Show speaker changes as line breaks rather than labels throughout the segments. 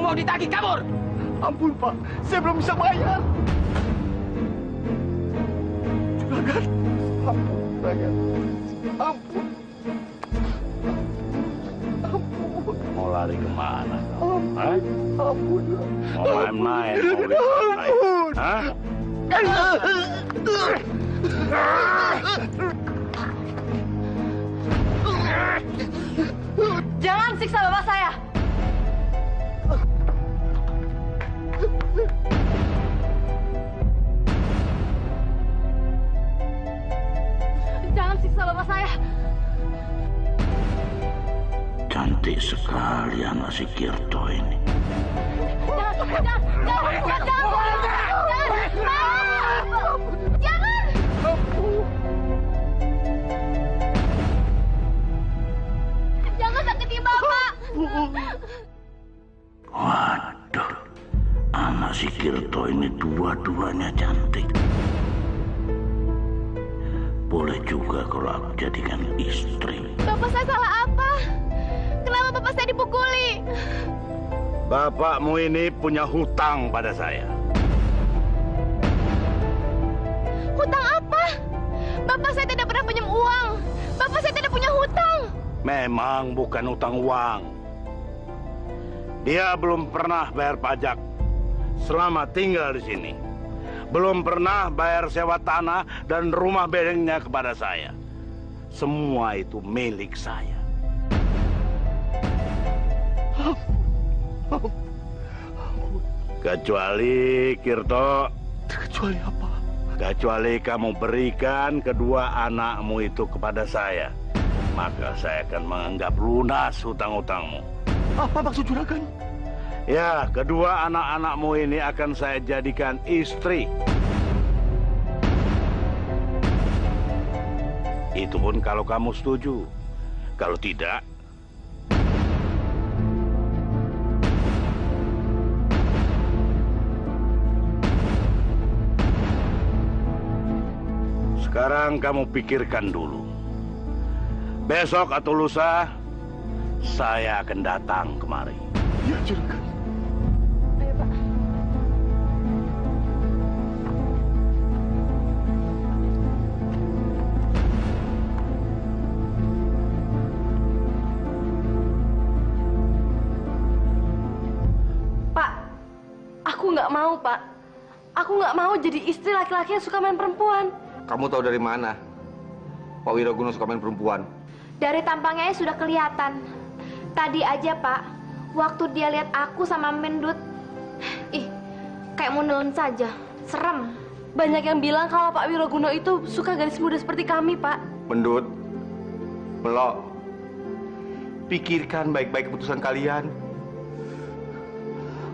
mau ditagih kabur.
Ampun, Pak. Saya belum bisa bayar. Juragan. Ampun, Juragan. Ampun. Ampun.
Mau lari kemana?
Ampun. Ampun.
Mau main-main? Ampun. Hah?
Jangan siksa bapak saya. Jangan siksa bapak saya.
Cantik sekali anak si Kirto ini.
Jangan sakiti bapak.
Waduh, anak si Kirto ini dua-duanya cantik. Boleh juga kalau aku jadikan istri.
Bapak saya salah apa? Kenapa bapak saya dipukuli?
Bapakmu ini punya hutang pada saya.
Hutang apa? Bapak saya tidak pernah pinjam uang. Bapak saya tidak punya hutang.
Memang bukan hutang uang. Dia belum pernah bayar pajak selama tinggal di sini. Belum pernah bayar sewa tanah dan rumah bedengnya kepada saya. Semua itu milik saya. Kecuali, Kirto.
Kecuali apa?
Kecuali kamu berikan kedua anakmu itu kepada saya. Maka saya akan menganggap lunas hutang-hutangmu.
Apa maksud juragan?
Ya, kedua anak-anakmu ini akan saya jadikan istri. Itu pun kalau kamu setuju. Kalau tidak, sekarang kamu pikirkan dulu. Besok atau lusa, saya akan datang kemari.
Ya, juragan.
Ayo, Pak. Pak, aku nggak mau, Pak. Aku nggak mau jadi istri laki-laki yang suka main perempuan.
Kamu tahu dari mana Pak Wiraguna suka main perempuan?
Dari tampangnya sudah kelihatan. Tadi aja, Pak, waktu dia lihat aku sama Mendut, kayak mau nelen saja. Serem. Banyak yang bilang kalau Pak Wiraguna itu suka gadis muda seperti kami, Pak.
Mendut, Melok, pikirkan baik-baik keputusan kalian.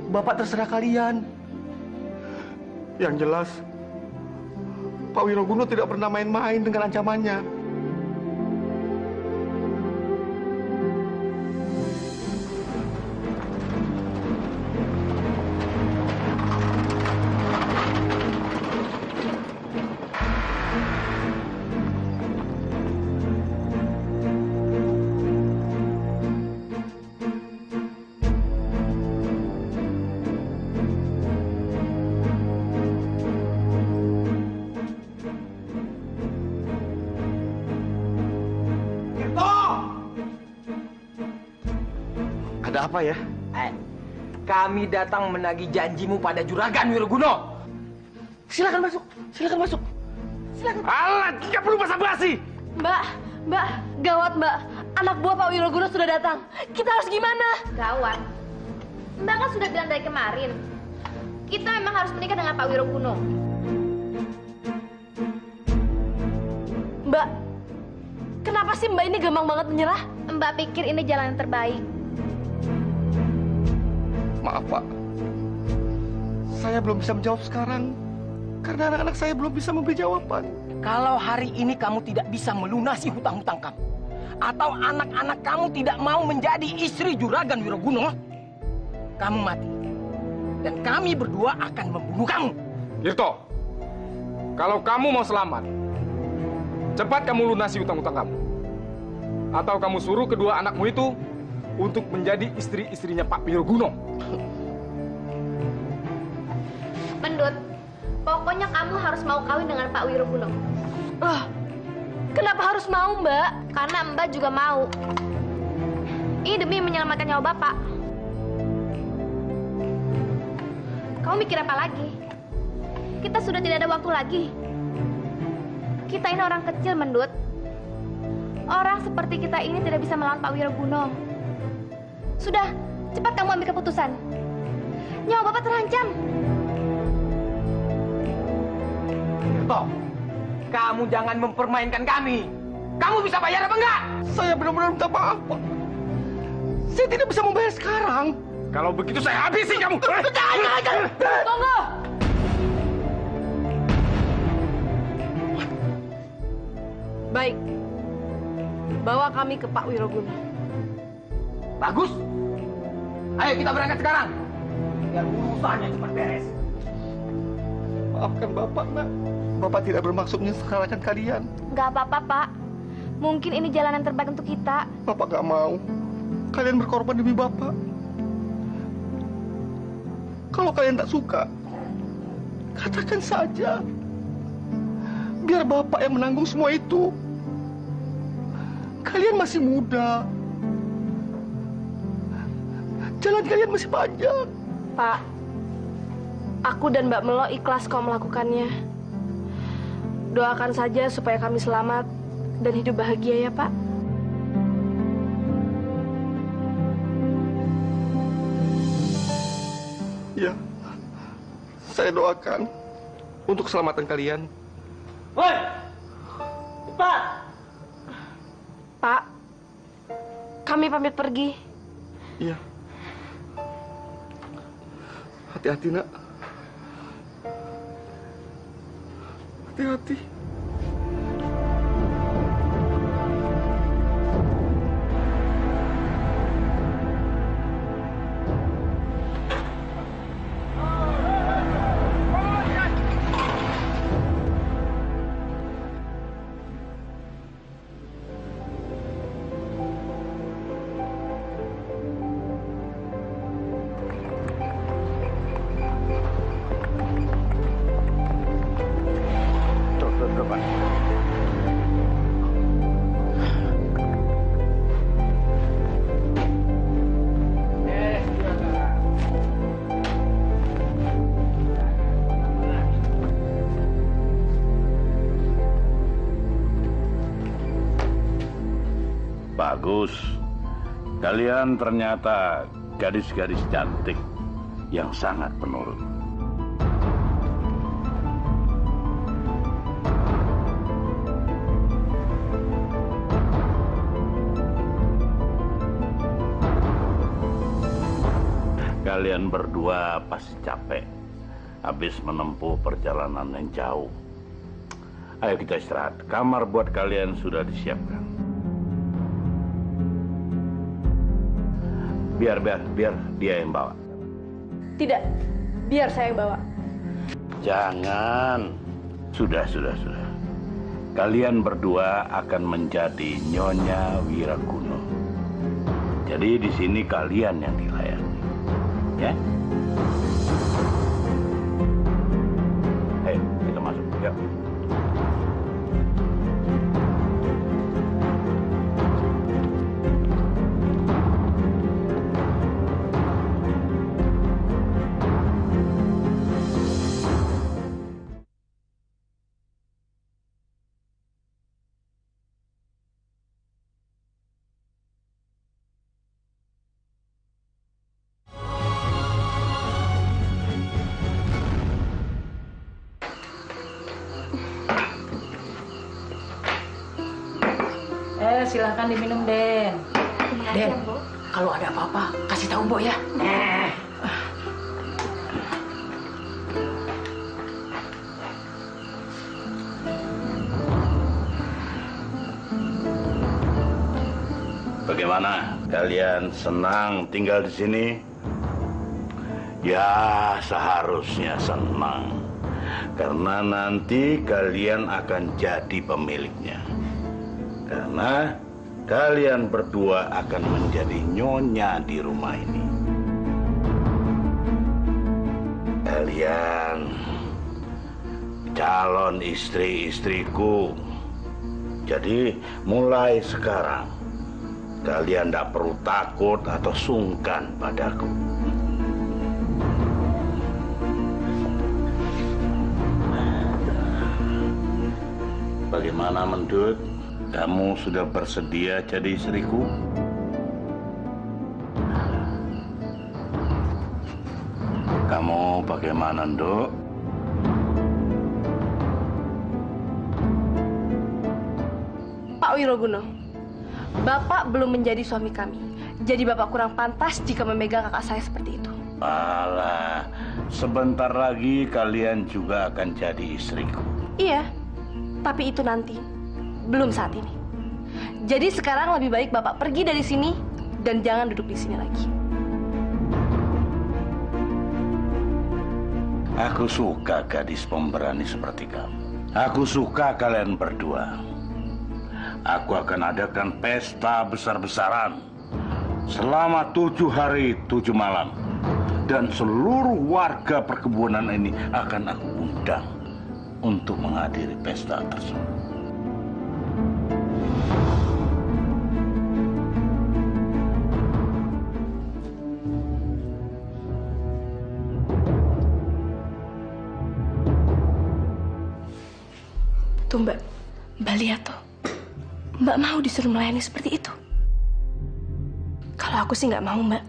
Bapak terserah kalian. Yang jelas, Pak Wiraguna tidak pernah main-main dengan ancamannya. Ada apa ya?
Kami datang menagih janjimu pada Juragan Wiraguna.
Silakan masuk. Silakan masuk. Silakan.
Alat, nggak perlu basa-basi.
Mbak, gawat, Mbak. Anak buah Pak Wiraguna sudah datang. Kita harus gimana? Gawat. Mbak kan sudah bilang dari kemarin. Kita memang harus menikah dengan Pak Wiraguna. Mbak, kenapa sih Mbak ini gampang banget menyerah? Mbak pikir ini jalan yang terbaik.
Maaf, Pak. Saya belum bisa menjawab sekarang. Karena anak-anak saya belum bisa memberi jawaban.
Kalau hari ini kamu tidak bisa melunasi hutang-hutang kamu, atau anak-anak kamu tidak mau menjadi istri Juragan Wiraguna, kamu mati. Dan kami berdua akan membunuh kamu.
Kirto, kalau kamu mau selamat, cepat kamu lunasi hutang-hutang kamu. Atau kamu suruh kedua anakmu itu untuk menjadi istri-istrinya Pak Wiraguna.
Mendut, pokoknya kamu harus mau kawin dengan Pak Wiroguno.
Loh, kenapa harus mau, Mbak?
Karena Mbak juga mau. Ini demi menyelamatkan nyawa Bapak. Kamu mikir apa lagi? Kita sudah tidak ada waktu lagi. Kita ini orang kecil, Mendut. Orang seperti kita ini tidak bisa melawan Pak Wiroguno. Sudah, cepat kamu ambil keputusan. Nyawa Bapak terancam.
Toh, kamu jangan mempermainkan kami. Kamu bisa bayar apa enggak?
Saya benar-benar minta maaf, Pak. Saya tidak bisa membayar sekarang.
Kalau begitu saya habisi kamu.
Jangan.
Tunggu! Baik. Bawa kami ke Pak Wiroguno.
Bagus. Ayo kita berangkat sekarang. Biar urusannya cepat beres.
Maafkan Bapak, Nak. Bapak tidak bermaksud menyengsarakan kalian.
Nggak apa-apa, Pak. Mungkin ini jalan yang terbaik untuk kita.
Bapak gak mau. Kalian berkorban demi Bapak. Kalau kalian tak suka, katakan saja. Biar Bapak yang menanggung semua itu. Kalian masih muda. Jalan kalian masih panjang.
Pak, aku dan Mbak Melo ikhlas kau melakukannya. Doakan saja supaya kami selamat dan hidup bahagia ya, Pak.
Ya, saya doakan untuk keselamatan kalian.
Woi! Cepat!
Pak, kami pamit pergi.
Iya. Hati-hati, Nak. Hati-hati.
Bagus. Kalian ternyata gadis-gadis cantik yang sangat penurut. Kalian berdua pasti capek habis menempuh perjalanan yang jauh. Ayo kita istirahat. Kamar buat kalian sudah disiapkan. Biar dia yang bawa.
Tidak, biar saya yang bawa.
Jangan. Sudah. Kalian berdua akan menjadi Nyonya Wiroguno. Jadi di sini kalian yang dilayani. Ya? Ayo, kita masuk. Yuk.
Silahkan diminum, Den. Den,
Ya, Bu.
kalau ada apa-apa, kasih tahu Mbok ya.
Bagaimana? Kalian senang tinggal di sini? Ya, seharusnya senang. Karena nanti kalian akan jadi pemiliknya. Karena kalian berdua akan menjadi nyonya di rumah ini. Kalian calon istri-istriku. Jadi mulai sekarang kalian tidak perlu takut atau sungkan padaku. Bagaimana, Mendut? Kamu sudah bersedia jadi istriku? Kamu bagaimana, Nduk?
Pak Wiroguno, Bapak belum menjadi suami kami. Jadi Bapak kurang pantas jika memegang kakak saya seperti itu.
Alah, sebentar lagi kalian juga akan jadi istriku.
Iya, tapi itu nanti, belum saat ini. Jadi sekarang lebih baik Bapak pergi dari sini dan jangan duduk di sini lagi.
Aku suka gadis pemberani seperti kamu. Aku suka kalian berdua. Aku akan adakan pesta besar-besaran selama 7 hari 7 malam. Dan seluruh warga perkebunan ini akan aku undang untuk menghadiri pesta tersebut.
Tuh Mbak lihat tuh. Mbak mau disuruh melayani seperti itu. Kalau aku sih nggak mau, Mbak.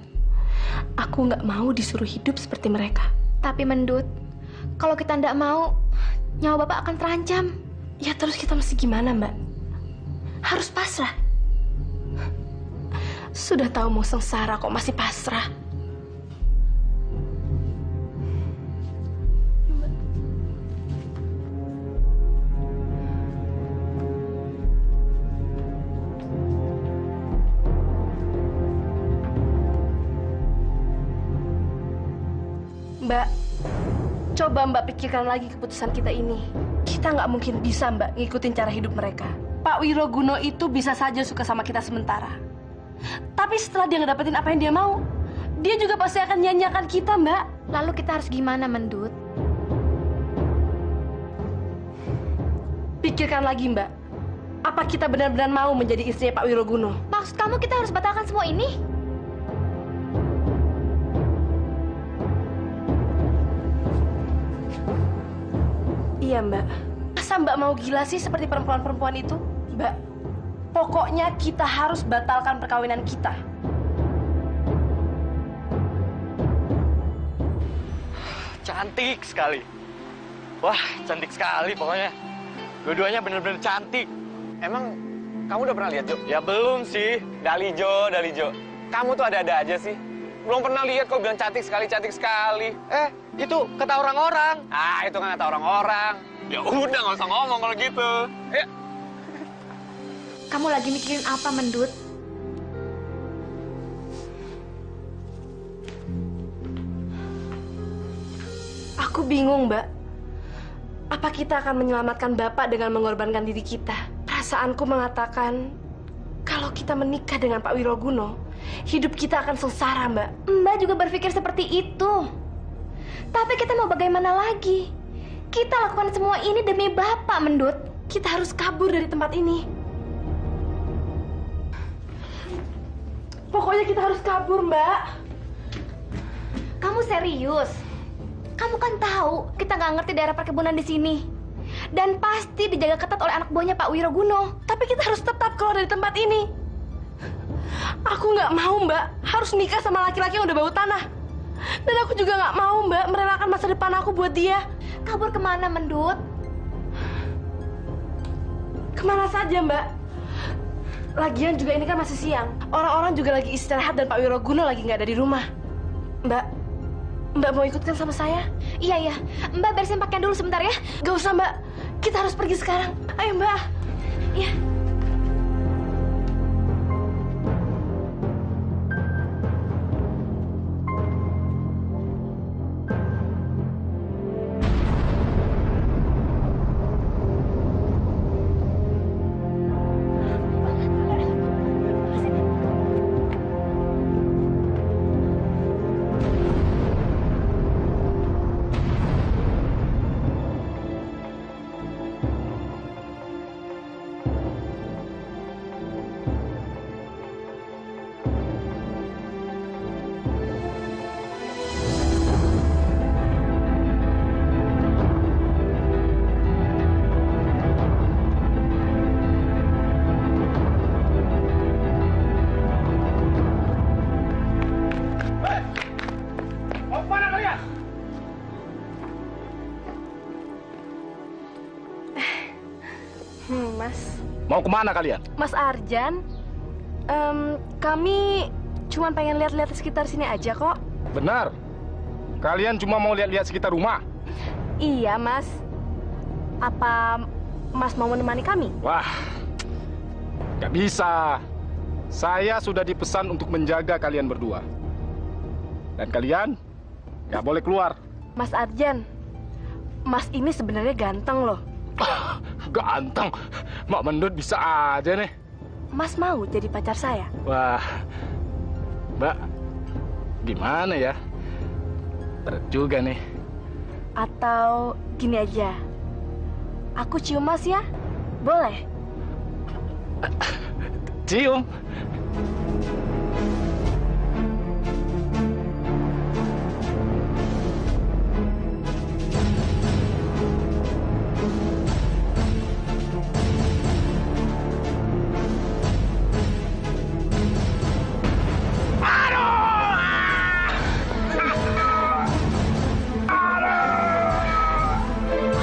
Aku nggak mau disuruh hidup seperti mereka.
Tapi Mendut, kalau kita ndak mau, nyawa Bapak akan terancam.
Ya terus kita mesti gimana, Mbak? Harus pasrah. Sudah tahu mau sengsara kok masih pasrah. Mbak, coba Mbak pikirkan lagi keputusan kita ini. Kita nggak mungkin bisa, Mbak, ngikutin cara hidup mereka. Pak Wiroguno itu bisa saja suka sama kita sementara. Tapi setelah dia ngedapetin apa yang dia mau, dia juga pasti akan nyanyiakan kita, Mbak.
Lalu kita harus gimana, Mendut?
Pikirkan lagi, Mbak. Apa kita benar-benar mau menjadi istrinya Pak Wiroguno?
Maksud kamu kita harus batalkan semua ini?
Iya, Mbak. Masa Mbak mau gila sih seperti perempuan-perempuan itu? Mbak, pokoknya kita harus batalkan perkawinan kita.
Cantik sekali. Wah, cantik sekali pokoknya. Dua-duanya bener-bener cantik.
Emang kamu udah pernah lihat, Jo?
Ya belum sih. Dalijo.
Kamu tuh ada-ada aja sih. Belum pernah lihat kok bilang cantik sekali.
Itu kata orang-orang.
Ah, itu kan kata orang-orang. Ya udah, nggak usah ngomong kalau gitu. Ayo.
Kamu lagi mikirin apa, Mendut?
Aku bingung, Mbak. Apa kita akan menyelamatkan Bapak dengan mengorbankan diri kita? Perasaanku mengatakan, kalau kita menikah dengan Pak Wiroguno, hidup kita akan sengsara, Mbak.
Mbak juga berpikir seperti itu. Tapi kita mau bagaimana lagi? Kita lakukan semua ini demi Bapak, Mendut.
Kita harus kabur dari tempat ini. Pokoknya kita harus kabur, Mbak.
Kamu serius? Kamu kan tahu kita nggak ngerti daerah perkebunan di sini. Dan pasti dijaga ketat oleh anak buahnya Pak Wiroguno.
Tapi kita harus tetap keluar dari tempat ini. Aku nggak mau, Mbak, harus nikah sama laki-laki yang udah bau tanah. Dan aku juga nggak mau, Mbak, merelakan masa depan aku buat dia.
Kabur kemana, Mendut?
Kemana saja, Mbak? Lagian juga ini kan masih siang. Orang-orang juga lagi istirahat dan Pak Wiroguno lagi nggak ada di rumah. Mbak mau ikutkan sama saya?
Iya. Mbak beresin pakaian dulu sebentar ya.
Gak usah, Mbak. Kita harus pergi sekarang. Ayo, Mbak.
Iya.
Mas.
Mau kemana kalian?
Mas Arjan, kami cuma pengen lihat-lihat sekitar sini aja kok.
Benar. Kalian cuma mau lihat-lihat sekitar rumah?
Iya, Mas. Apa Mas mau menemani kami?
Wah, nggak bisa. Saya sudah dipesan untuk menjaga kalian berdua. Dan kalian nggak boleh keluar.
Mas Arjan, Mas ini sebenarnya ganteng loh.
Ganteng? Mak Mendut bisa aja nih.
Mas mau jadi pacar saya?
Wah, Mbak, gimana ya? Berat juga nih.
Atau gini aja, aku cium Mas ya? Boleh?
Cium?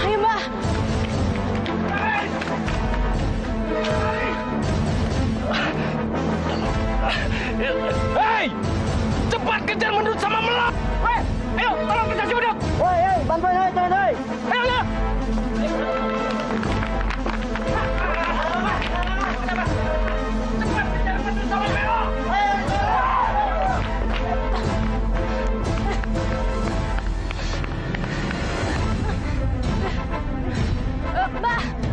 Ayo, Mbak.
Hei! Cepat kejar Mendut sama Melok! Hei! Ayo, tolong kejar si Mendut! Hei, bantuin, hei, jangan, hei! Ayo, ayo! Cepat kejar Mendut sama Melok!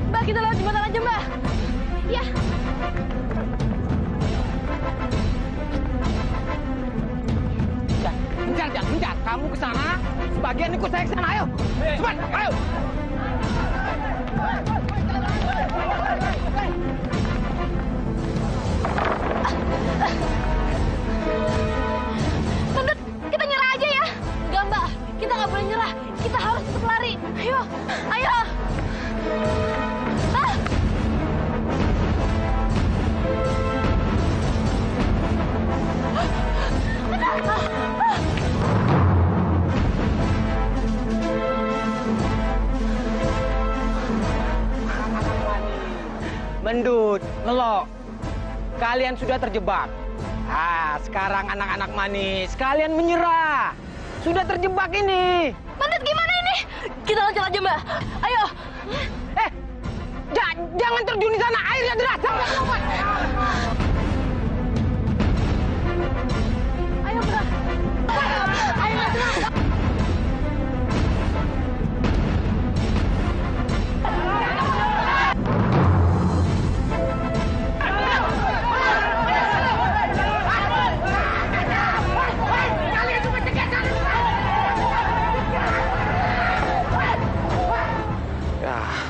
Mbak, kita lewat jembatan aja, Mbak.
Ya,
Bentar. Kamu ke sana, sebagian ikut saya ke sana. Ayo, cepat, ayo.
Mendut, kita nyerah aja ya.
Enggak, Mbak. Kita nggak boleh nyerah. Kita harus tetap lari. Ayo, ayo. Ah!
Mendut, Melok, kalian sudah terjebak. Sekarang anak-anak manis, kalian menyerah. Sudah terjebak ini.
Mendut, gimana ini? Kita loncat aja, Mbak. Ayo.
Jangan terjun di sana, airnya deras.
Ayo, Mbak. Ayo, Mbak.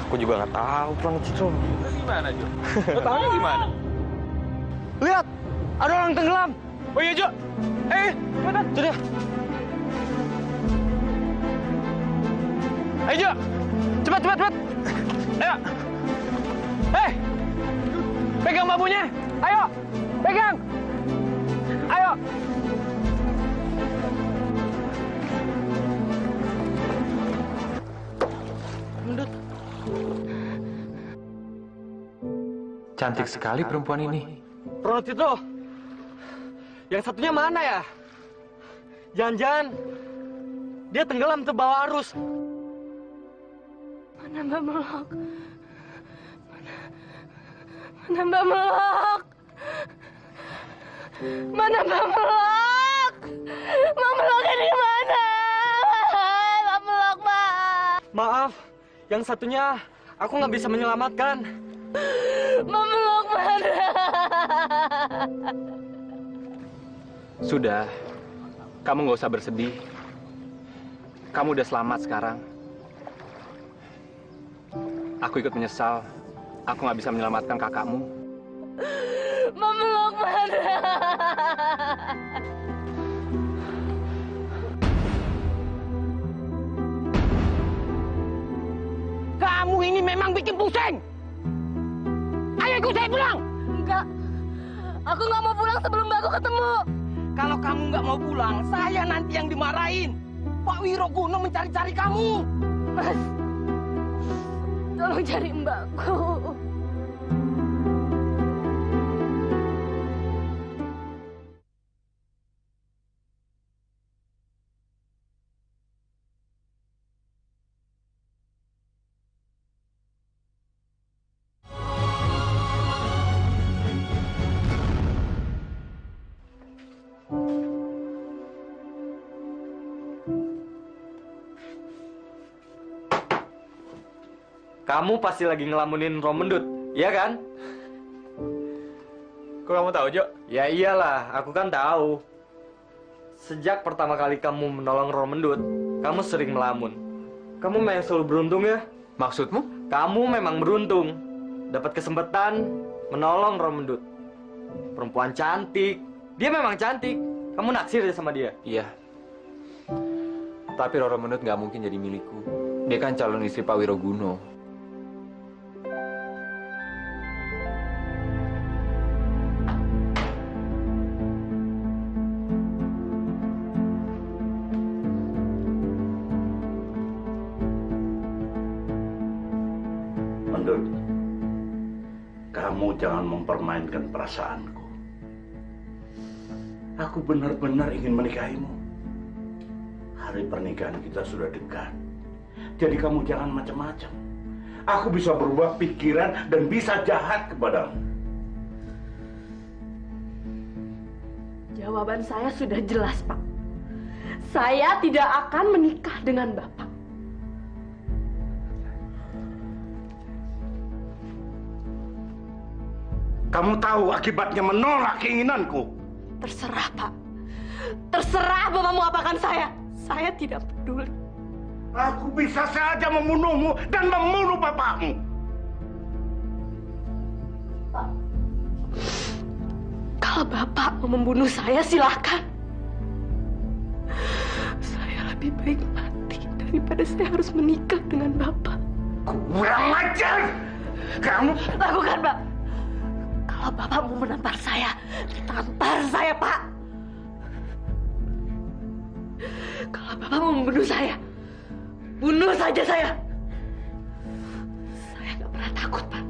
Aku juga nggak tahu Planet Citro.
Gimana, Jo? Lo tahu gimana?
Lihat, ada orang tenggelam.
Oh iya, Jo.
Cepat, sudah. Ayo, Jo. Cepat. Ayo. Pegang bambunya. Ayo, pegang. Ayo. Mendut.
Cantik sekali perempuan ini.
Planet Citro, yang satunya mana ya? Jangan-jangan dia tenggelam terbawa arus.
Mana Mbak Melok? Mana Mbak Melok? Mana Mbak Melok? Mbak Melok di mana? Mbak Melok, Mbak.
Maaf, yang satunya aku nggak bisa menyelamatkan.
Mbak Melok mana?
Sudah, kamu nggak usah bersedih. Kamu udah selamat sekarang. Aku ikut menyesal. Aku nggak bisa menyelamatkan kakakmu.
Mbak Melok mana?
Kamu ini memang bikin pusing. Ayo ikut saya pulang.
Enggak. Aku nggak mau pulang sebelum Mbak aku ketemu.
Kalau kamu nggak mau pulang, saya nanti yang dimarahin. Pak Wiroguno mencari-cari kamu.
Mas, tolong cari mbakku.
Kamu pasti lagi ngelamunin Romendut, iya kan?
Kok kamu tahu, Jo?
Ya iyalah, aku kan tahu. Sejak pertama kali kamu menolong Romendut, kamu sering melamun. Kamu memang selalu beruntung ya.
Maksudmu?
Kamu memang beruntung. Dapat kesempatan menolong Romendut. Perempuan cantik. Dia memang cantik. Kamu naksir ya sama dia?
Iya. Tapi Roro Mendut nggak mungkin jadi milikku. Dia kan calon istri Pak Wiroguno.
Mendut, kamu jangan mempermainkan perasaanku. Aku benar-benar ingin menikahimu. Hari pernikahan kita sudah dekat. Jadi kamu jangan macam-macam. Aku bisa berubah pikiran dan bisa jahat kepadamu.
Jawaban saya sudah jelas, Pak. Saya tidak akan menikah dengan Bapak.
Kamu tahu akibatnya menolak keinginanku.
Terserah, Pak. Terserah Bapak mau apakan saya. Saya tidak peduli.
Aku bisa saja membunuhmu dan membunuh bapakmu.
Kalau Bapak mau membunuh saya, silakan. Saya lebih baik mati daripada saya harus menikah dengan Bapak.
Kurang ajar! Kamu...
Lakukan, Pak. Kalau Bapak mau menampar saya, tampar saya, Pak. Kalau Bapak mau membunuh saya, bunuh saja saya. Saya nggak pernah takut, Pak.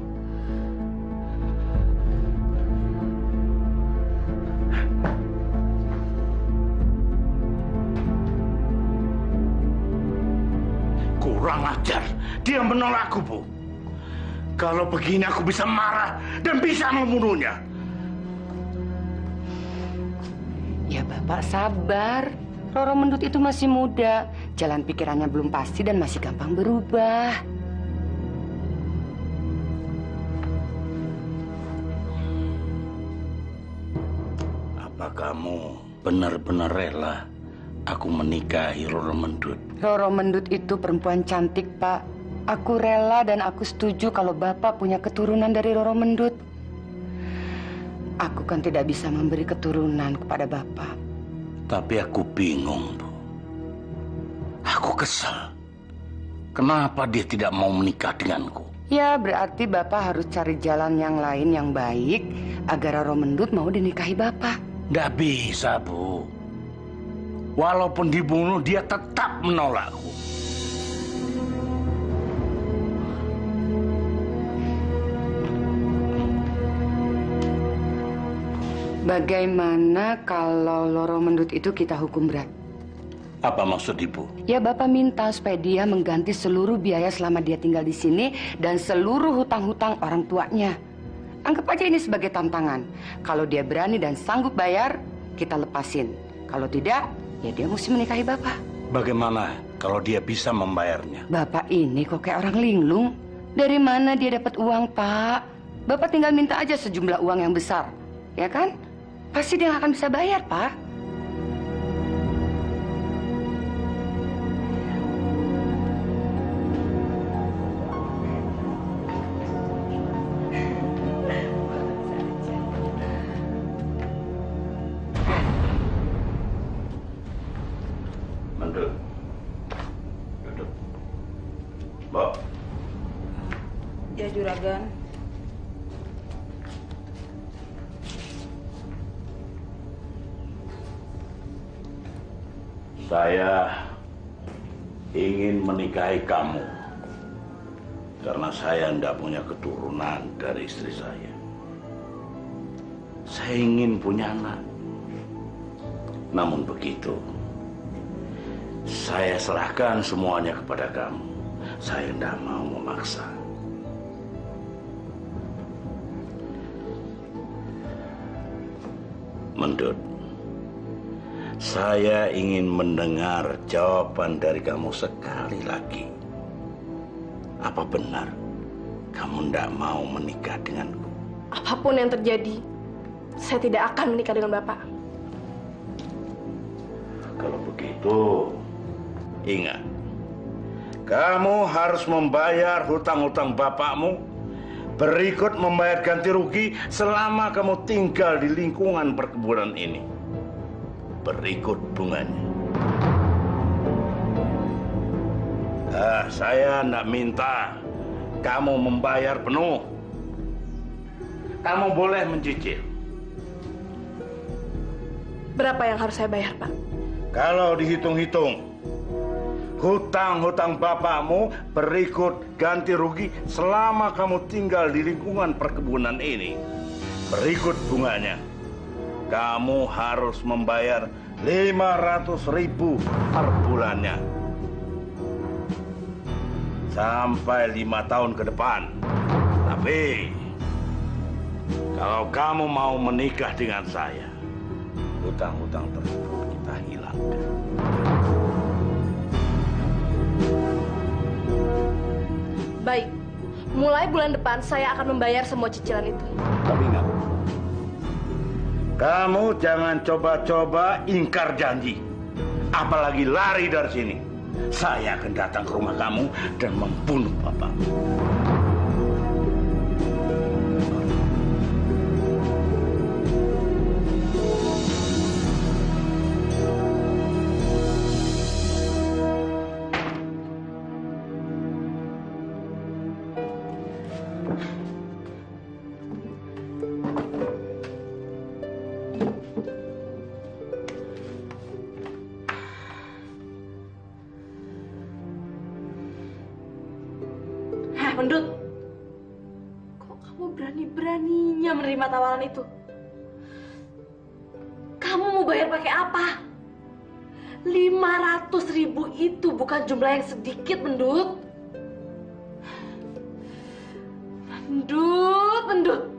Kurang ajar. Dia menolakku, Bu. Kalau begini aku bisa marah dan bisa membunuhnya.
Ya Bapak sabar. Roro Mendut itu masih muda. Jalan pikirannya belum pasti dan masih gampang berubah.
Apa kamu benar-benar rela aku menikahi Roro Mendut?
Roro Mendut itu perempuan cantik, Pak. Aku rela dan aku setuju kalau Bapak punya keturunan dari Roro Mendut. Aku kan tidak bisa memberi keturunan kepada Bapak.
Tapi aku bingung, Bu. Aku kesal. Kenapa dia tidak mau menikah denganku?
Ya, berarti Bapak harus cari jalan yang lain yang baik agar Roro Mendut mau dinikahi Bapak.
Nggak bisa, Bu. Walaupun dibunuh, dia tetap menolakku.
Bagaimana kalau Roro Mendut itu kita hukum berat?
Apa maksud Ibu?
Ya, Bapak minta supaya dia mengganti seluruh biaya selama dia tinggal di sini dan seluruh hutang-hutang orang tuanya. Anggap aja ini sebagai tantangan. Kalau dia berani dan sanggup bayar, kita lepasin. Kalau tidak, ya dia mesti menikahi Bapak.
Bagaimana kalau dia bisa membayarnya?
Bapak ini kok kayak orang linglung. Dari mana dia dapat uang, Pak? Bapak tinggal minta aja sejumlah uang yang besar. Ya kan? Pasti dia akan bisa bayar, Pak.
Mendut. Duduk. Mbak.
Ya, Juragan.
Saya ingin menikahi kamu karena saya tidak punya keturunan dari istri saya. Saya ingin punya anak. Namun begitu, saya serahkan semuanya kepada kamu. Saya tidak mau memaksa. Mendut, saya ingin mendengar jawaban dari kamu sekali lagi. Apa benar kamu tidak mau menikah denganku?
Apapun yang terjadi, saya tidak akan menikah dengan Bapak.
Kalau begitu, ingat, kamu harus membayar hutang-hutang bapakmu, berikut membayar ganti rugi selama kamu tinggal di lingkungan perkebunan ini. Berikut bunganya. Saya tidak minta kamu membayar penuh. Kamu boleh mencicil.
Berapa yang harus saya bayar, Pak?
Kalau dihitung-hitung, hutang-hutang bapakmu berikut ganti rugi selama kamu tinggal di lingkungan perkebunan ini. Berikut bunganya. Kamu harus membayar 500.000 per bulannya. Sampai 5 tahun ke depan. Tapi, kalau kamu mau menikah dengan saya, hutang-hutang tersebut kita hilangkan.
Baik, mulai bulan depan saya akan membayar semua cicilan itu.
Tapi ingat, kamu jangan coba-coba ingkar janji. Apalagi lari dari sini. Saya akan datang ke rumah kamu dan membunuh bapak.
Mendut, kok kamu berani-beraninya menerima tawaran itu? Kamu mau bayar pakai apa? 500.000 itu bukan jumlah yang sedikit, Mendut. Mendut.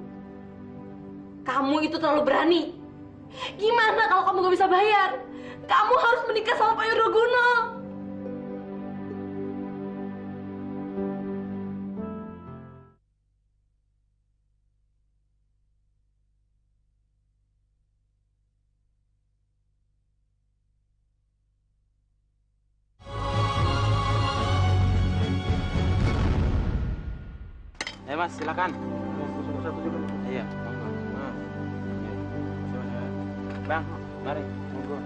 Kamu itu terlalu berani. Gimana kalau kamu gak bisa bayar? Kamu harus menikah sama Pak Wiroguno.
Mas, silakan. Iya. Bang, mari, monggo.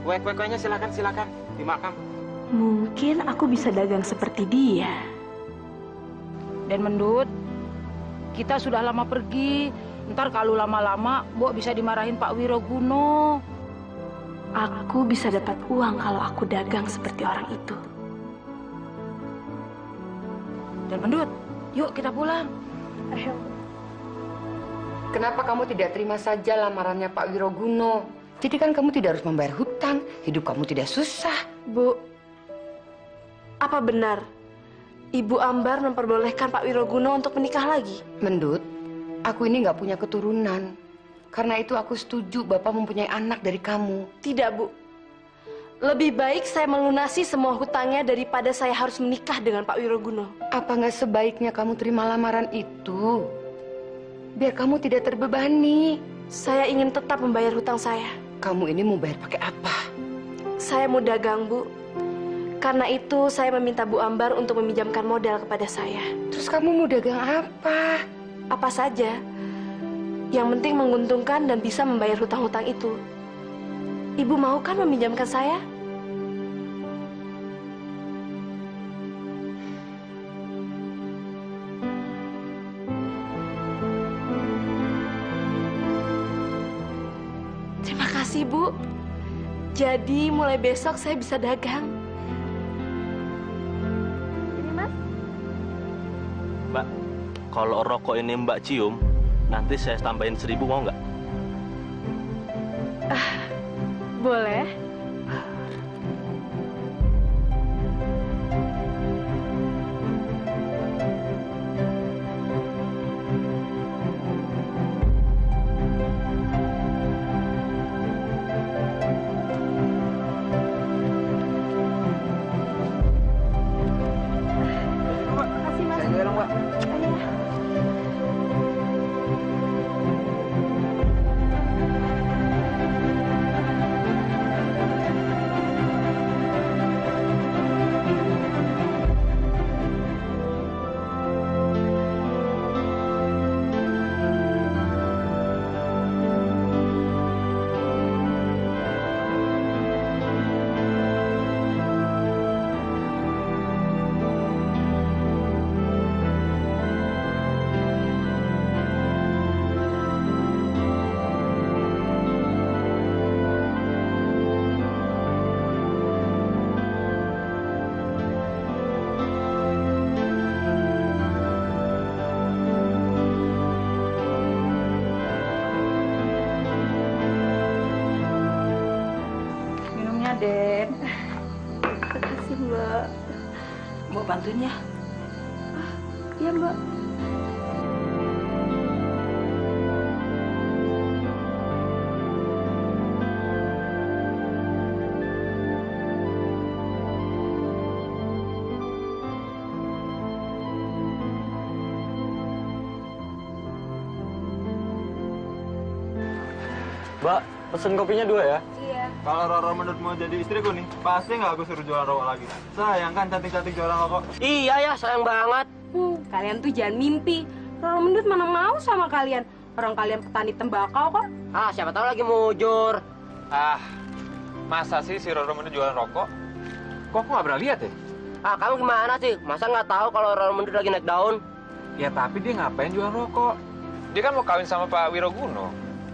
Kue-kuenya silakan dimakan.
Mungkin aku bisa dagang seperti dia.
Dan Mendut, kita sudah lama pergi. Ntar kalau lama-lama, Mbok bisa dimarahin Pak Wiroguno.
Aku bisa dapat uang kalau aku dagang seperti orang itu.
Dan Mendut, yuk kita pulang.
Ayo.
Kenapa kamu tidak terima saja lamarannya Pak Wiroguno? Jadi kan kamu tidak harus membayar hutang, hidup kamu tidak susah.
Bu, apa benar Ibu Ambar memperbolehkan Pak Wiroguno untuk menikah lagi?
Mendut, aku ini nggak punya keturunan. Karena itu aku setuju Bapak mempunyai anak dari kamu.
Tidak, Bu. Lebih baik saya melunasi semua hutangnya daripada saya harus menikah dengan Pak Wiroguno.
Apa nggak sebaiknya kamu terima lamaran itu? Biar kamu tidak terbebani.
Saya ingin tetap membayar hutang saya.
Kamu ini mau bayar pakai apa?
Saya mau dagang, Bu. Karena itu saya meminta Bu Ambar untuk meminjamkan modal kepada saya.
Terus kamu mau dagang apa?
Apa saja. Yang penting menguntungkan dan bisa membayar hutang-hutang itu. Ibu mau kan meminjamkan saya? Terima kasih, Bu. Jadi mulai besok saya bisa dagang.
Mbak, kalau rokok ini Mbak cium, nanti saya tambahin 1.000, mau nggak?
Boleh.
Makasih, Mas. Saya dorong, Mbak.
Minumnya, Den.
Makasih, Mbak.
Mbok bantuin ya.
Iya, Mbak.
Mbak, pesen kopinya 2 ya.
Iya.
Kalau Roro menurut mau jadi istriku nih, pasti nggak aku suruh jualan rokok lagi. Sayang kan cantik-cantik jualan rokok.
Iya ya, sayang banget.
Kalian tuh jangan mimpi. Roro Mendut mana mau sama kalian. Orang kalian petani tembakau kok.
Ah, siapa tahu lagi mujur.
Ah, masa sih si Roro menurut jualan rokok? Kok aku nggak pernah lihat ya?
Ah, kamu gimana sih? Masa nggak tahu kalau Roro Mendut lagi naik daun?
Ya tapi dia ngapain jualan rokok? Dia kan mau kawin sama Pak Wiroguno.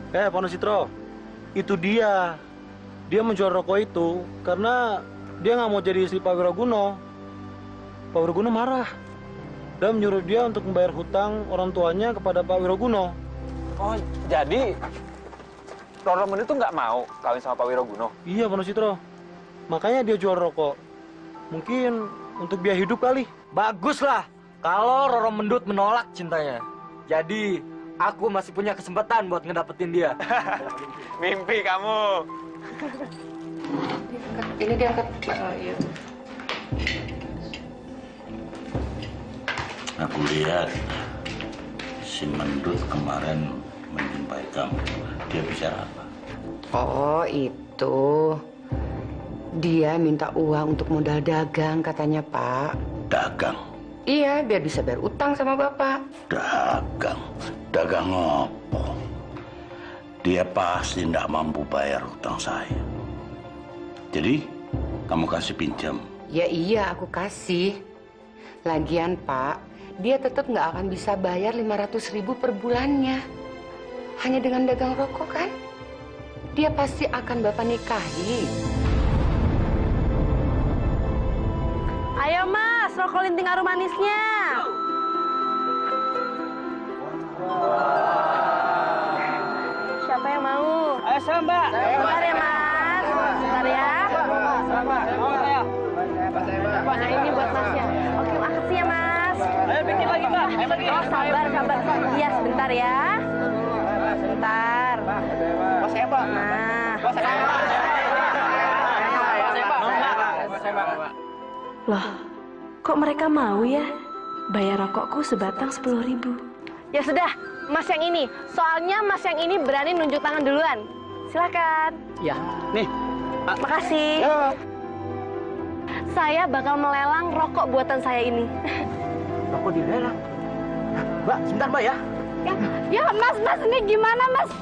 Pak Nusitro, itu dia. Dia menjual rokok itu karena dia nggak mau jadi istri Pak Wiroguno. Pak Wiroguno marah dan menyuruh dia untuk membayar hutang orang tuanya kepada Pak Wiroguno.
Oh, jadi Roro Mendut tuh nggak mau kawin sama Pak Wiroguno?
Iya, Pak Nusitro. Makanya dia jual rokok. Mungkin untuk biaya hidup kali.
Bagus lah kalau Roro Mendut menolak cintanya. Jadi aku masih punya kesempatan buat ngedapetin dia.
Mimpi kamu.
Ini diangkat.
Iya.
Aku lihat si Mendut kemarin menjumpai kamu. Dia bicara apa?
Oh, itu. Dia minta uang untuk modal dagang katanya, Pak.
Dagang?
Iya, biar bisa bayar utang sama Bapak.
Dagang? Dagang apa? Dia pasti tidak mampu bayar hutang saya. Jadi, kamu kasih pinjam?
Ya iya, aku kasih. Lagian, Pak, dia tetap nggak akan bisa bayar 500.000 per bulannya. Hanya dengan dagang rokok, kan? Dia pasti akan Bapak nikahi.
Ayo, Mas, rokok linting harum manisnya. Siapa yang mau?
Ayo, saya Mbak.
Bentar ya, Mas. Bentar ya. Nah, ini buat Masnya. Oke, makasih ya, Mas.
Ayo bikin lagi, Mbak. Ayo lagi.
Oh, sabar. Iya, sebentar ya. Sebentar.
Mas saya, Mbak.
Nah.
Mas saya, Mbak.
Loh, kok mereka mau ya bayar rokokku sebatang 10.000? Ya sudah, Mas yang ini. Soalnya Mas yang ini berani nunjuk tangan duluan. Silakan.
Ya, nih.
Makasih. Saya bakal melelang rokok buatan saya ini.
Rokok dilelang. Mbak, sebentar Mbak ya.
Ya, Mas, ini gimana, Mas?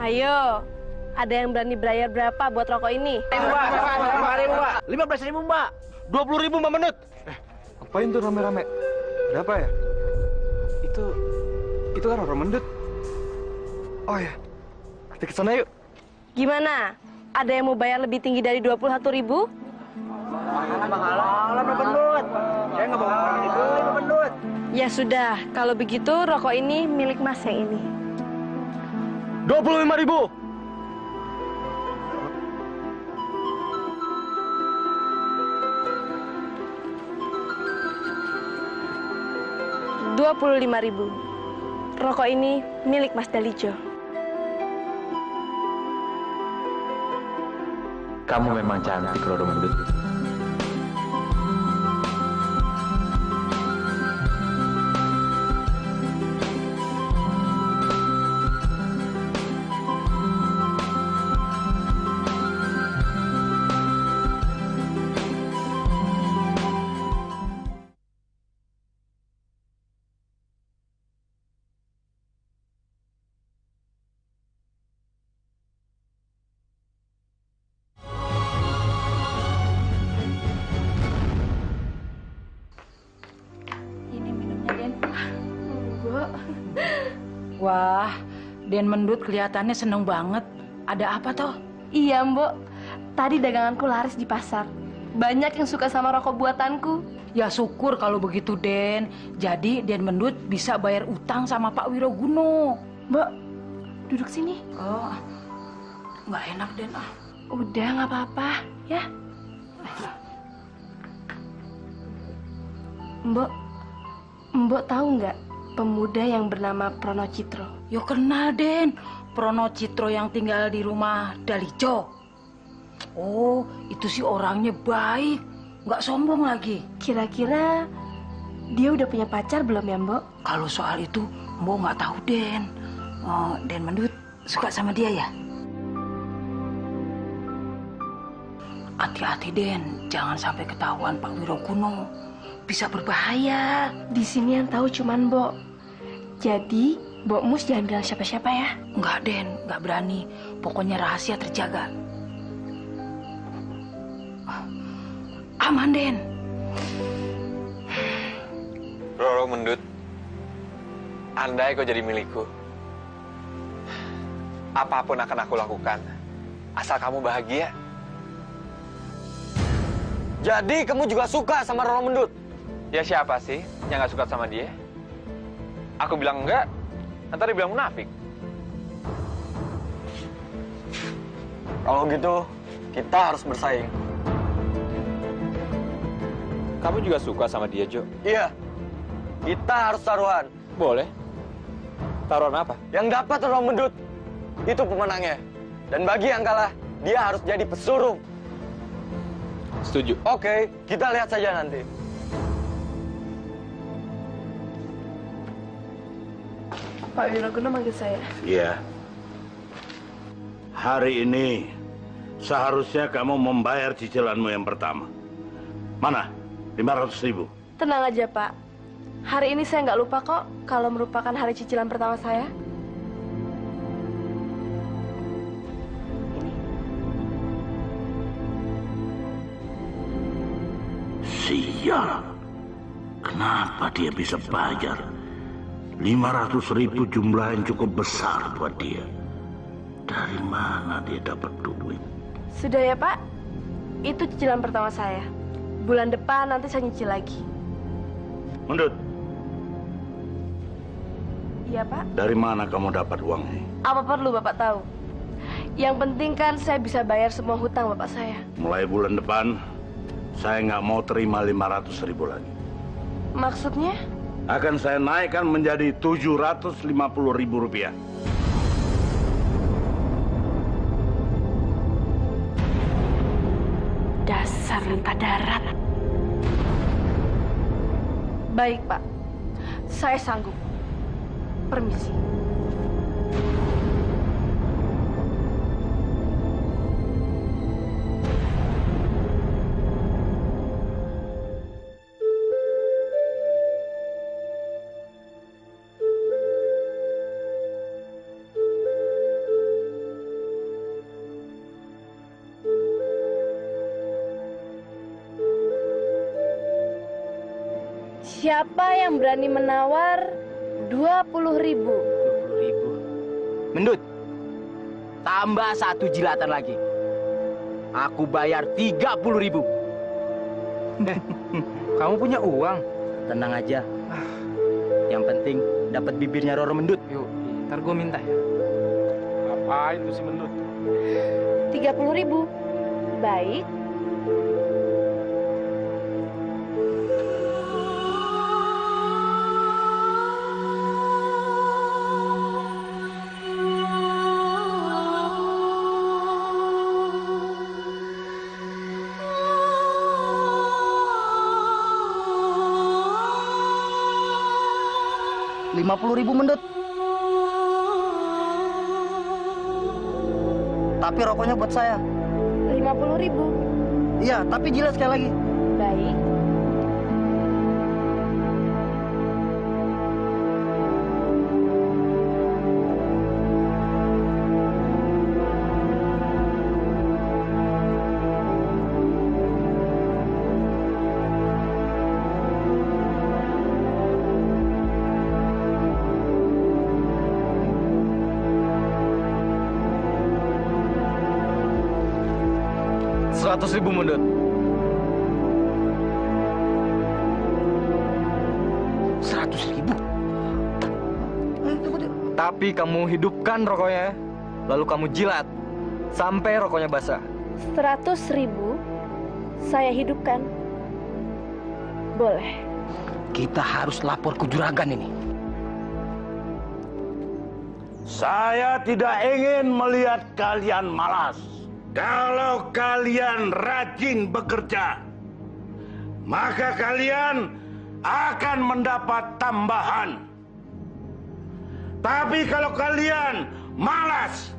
Ayo, ada yang berani bayar berapa buat rokok ini?
Mbak, 15.000 Mbak.
20.000 Mbak Menut.
Ngapain tuh rame-rame? Ada apa ya? Itu kan orang mendut. Oh ya, kita ke sana yuk.
Gimana? Ada yang mau bayar lebih tinggi dari 21.000?
Saya nggak mau orang itu, pendut.
Ya sudah, kalau begitu rokok ini milik Mas yang ini.
25.000.
Rp25.000. Rokok ini milik Mas Dalijo.
Kamu memang cantik, Roro Mendut.
Wah, Den Mendut kelihatannya seneng banget. Ada apa toh?
Iya, Mbok. Tadi daganganku laris di pasar. Banyak yang suka sama rokok buatanku.
Ya syukur kalau begitu, Den. Jadi Den Mendut bisa bayar utang sama Pak Wiroguno.
Mbok, duduk sini.
Oh, nggak enak, Den.
Udah, nggak apa-apa, ya. Mbok tahu nggak pemuda yang bernama Prono Citro?
Yo kenal, Den. Prono Citro yang tinggal di rumah Dalijo. Oh, itu sih orangnya baik. Nggak sombong lagi.
Kira-kira dia udah punya pacar belum ya, Mbok?
Kalau soal itu, Mbok nggak tahu, Den. Oh, Den Mendut suka sama dia ya? Hati-hati, Den. Jangan sampai ketahuan Pak Wiroguno. Bisa berbahaya.
Di sini yang tahu cuman Mbok. Jadi, Mbok Mus jangan bilang siapa-siapa ya.
Enggak, Den. Enggak berani. Pokoknya rahasia terjaga. Aman, Den.
Roro Mendut, andai kau jadi milikku, apapun akan aku lakukan, asal kamu bahagia.
Jadi kamu juga suka sama Roro Mendut?
Ya siapa sih yang gak suka sama dia? Aku bilang enggak, nanti dia bilang munafik.
Kalau gitu, kita harus bersaing.
Kamu juga suka sama dia, Jo?
Iya, kita harus taruhan.
Boleh. Taruhan apa?
Yang dapat Roro Mendut, itu pemenangnya. Dan bagi yang kalah, dia harus jadi pesuruh.
Setuju.
Oke, kita lihat saja nanti.
Pak Wiroguno manggil saya.
Iya. Hari ini seharusnya kamu membayar cicilanmu yang pertama. Mana? 500.000.
Tenang aja, Pak. Hari ini saya nggak lupa kok kalau merupakan hari cicilan pertama saya.
Sial. Kenapa dia bisa bayar? 500.000 jumlah yang cukup besar buat dia. Dari mana dia dapat duit?
Sudah ya, Pak. Itu cicilan pertama saya. Bulan depan nanti saya nyicil lagi.
Mendut,
Iya, Pak.
dari mana kamu dapat uang ini?
Apa perlu Bapak tahu? Yang penting kan saya bisa bayar semua hutang Bapak saya.
Mulai bulan depan, saya nggak mau terima 500.000 lagi.
Maksudnya?
Akan saya naikkan menjadi 750.000 rupiah.
Dasar lintah darat. Baik, Pak. Saya sanggup. Permisi. Siapa yang berani menawar 20.000.
20.000. Mendut, tambah 1 jilatan lagi. Aku bayar 30.000.
Kamu punya uang?
Tenang aja. Yang penting dapat bibirnya Roro Mendut.
Yuk, ntar gue minta ya.
Ngapain tuh si Mendut?
30.000. Baik.
Rp50.000 Mendut. Tapi rokoknya buat saya.
50.000.
Iya, tapi jilat sekali lagi.
Baik.
Rp100.000 Mendut. Tapi kamu hidupkan rokoknya, lalu kamu jilat sampai rokoknya basah.
100.000 saya hidupkan. Boleh.
Kita harus lapor ke juragan ini.
Saya tidak ingin melihat kalian malas. Kalau kalian rajin bekerja, maka kalian akan mendapat tambahan. Tapi kalau kalian malas,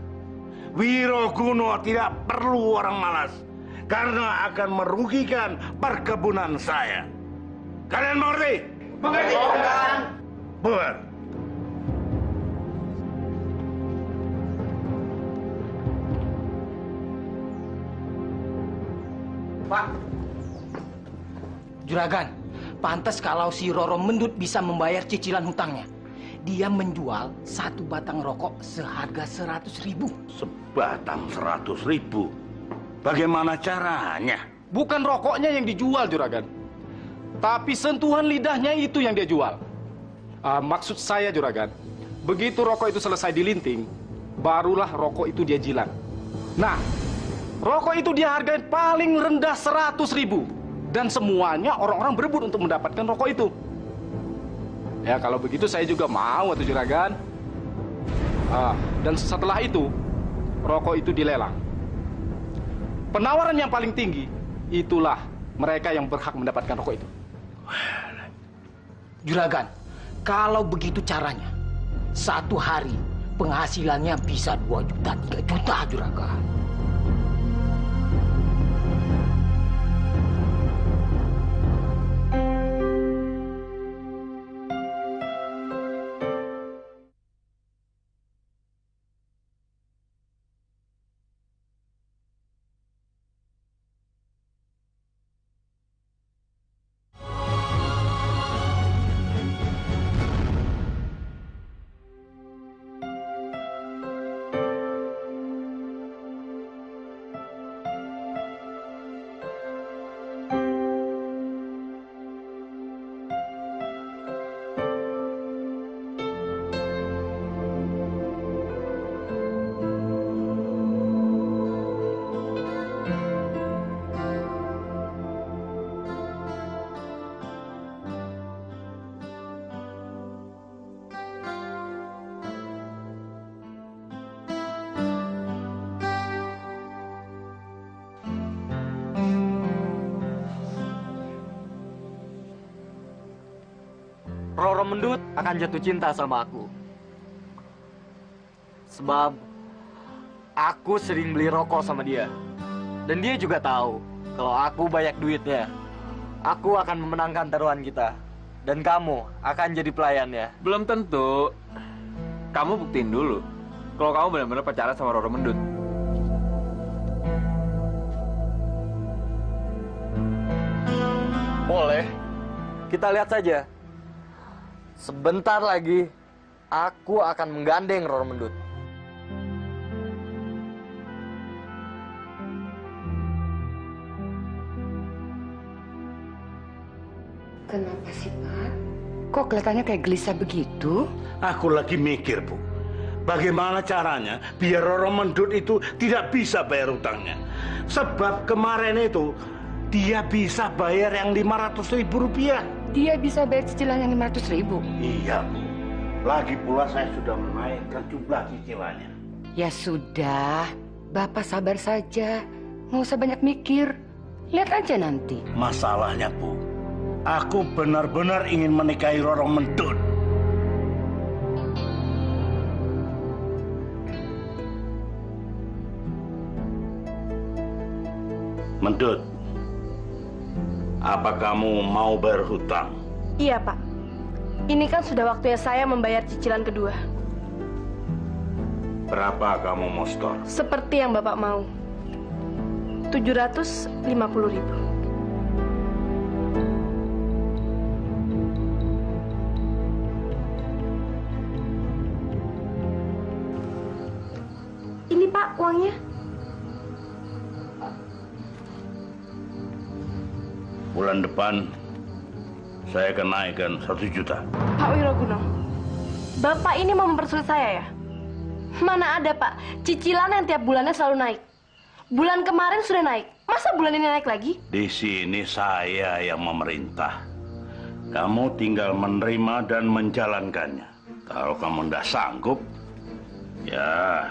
Wiroguno tidak perlu orang malas karena akan merugikan perkebunan saya. Kalian mengerti? Mengerti, Kang. Buat.
Pak, juragan, pantas kalau si Roro Mendut bisa membayar cicilan hutangnya. Dia menjual 1 batang rokok seharga 100.000.
Sebatang 100.000. Bagaimana caranya?
Bukan rokoknya yang dijual, juragan. Tapi sentuhan lidahnya itu yang dia jual. Maksud saya, juragan, begitu rokok itu selesai dilinting, barulah rokok itu dia jilat. Nah, rokok itu dia hargain paling rendah 100.000. Dan semuanya orang-orang berebut untuk mendapatkan rokok itu. Ya, kalau begitu saya juga mau, atau juragan. Dan setelah itu, rokok itu dilelang. Penawaran yang paling tinggi, itulah mereka yang berhak mendapatkan rokok itu.
Juragan, kalau begitu caranya, 1 hari penghasilannya bisa 2 juta, 3 juta, juragan.
Roro Mendut akan jatuh cinta sama aku. Sebab aku sering beli rokok sama dia. Dan dia juga tahu kalau aku banyak duitnya. Aku akan memenangkan taruhan kita. Dan kamu akan jadi pelayannya.
Belum tentu. Kamu buktiin dulu kalau kamu benar-benar pacaran sama Roro Mendut.
Boleh. Kita lihat saja. Sebentar lagi, aku akan menggandeng Roro Mendut.
Kenapa sih, Pak? Kok kelihatannya kayak gelisah begitu?
Aku lagi mikir, Bu. Bagaimana caranya biar Roro Mendut itu tidak bisa bayar utangnya. Sebab kemarin itu dia bisa bayar yang 500.000 rupiah.
Dia bisa bayar cicilan yang 500.000?
Iya, Bu. Lagi pula saya sudah menaikkan jumlah cicilannya.
Ya sudah, Bapak sabar saja. Nggak usah banyak mikir. Lihat aja nanti.
Masalahnya, Bu, aku benar-benar ingin menikahi Roro Mendut. Mendut, apa kamu mau bayar hutang?
Iya, Pak. Ini kan sudah waktunya saya membayar cicilan kedua.
Berapa kamu mau setor?
Seperti yang Bapak mau. 750.000. Ini, Pak, uangnya.
Bulan depan saya akan naikkan 1 juta.
Pak Wiroguno, Bapak ini mau mempersulit saya ya? Mana ada, Pak, cicilan yang tiap bulannya selalu naik. Bulan kemarin sudah naik, masa bulan ini naik lagi?
Di sini saya yang memerintah. Kamu tinggal menerima dan menjalankannya. Kalau kamu tidak sanggup, ya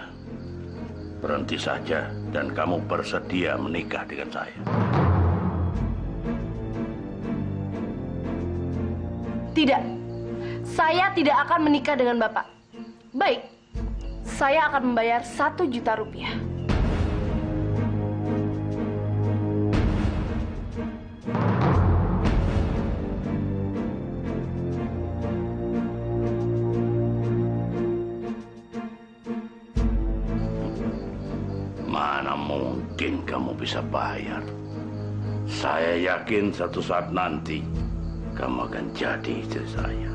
berhenti saja dan kamu bersedia menikah dengan saya.
Tidak, saya tidak akan menikah dengan Bapak. Baik, saya akan membayar 1 juta rupiah.
Mana mungkin kamu bisa bayar? Saya yakin satu saat nanti kamu akan jadi istri saya.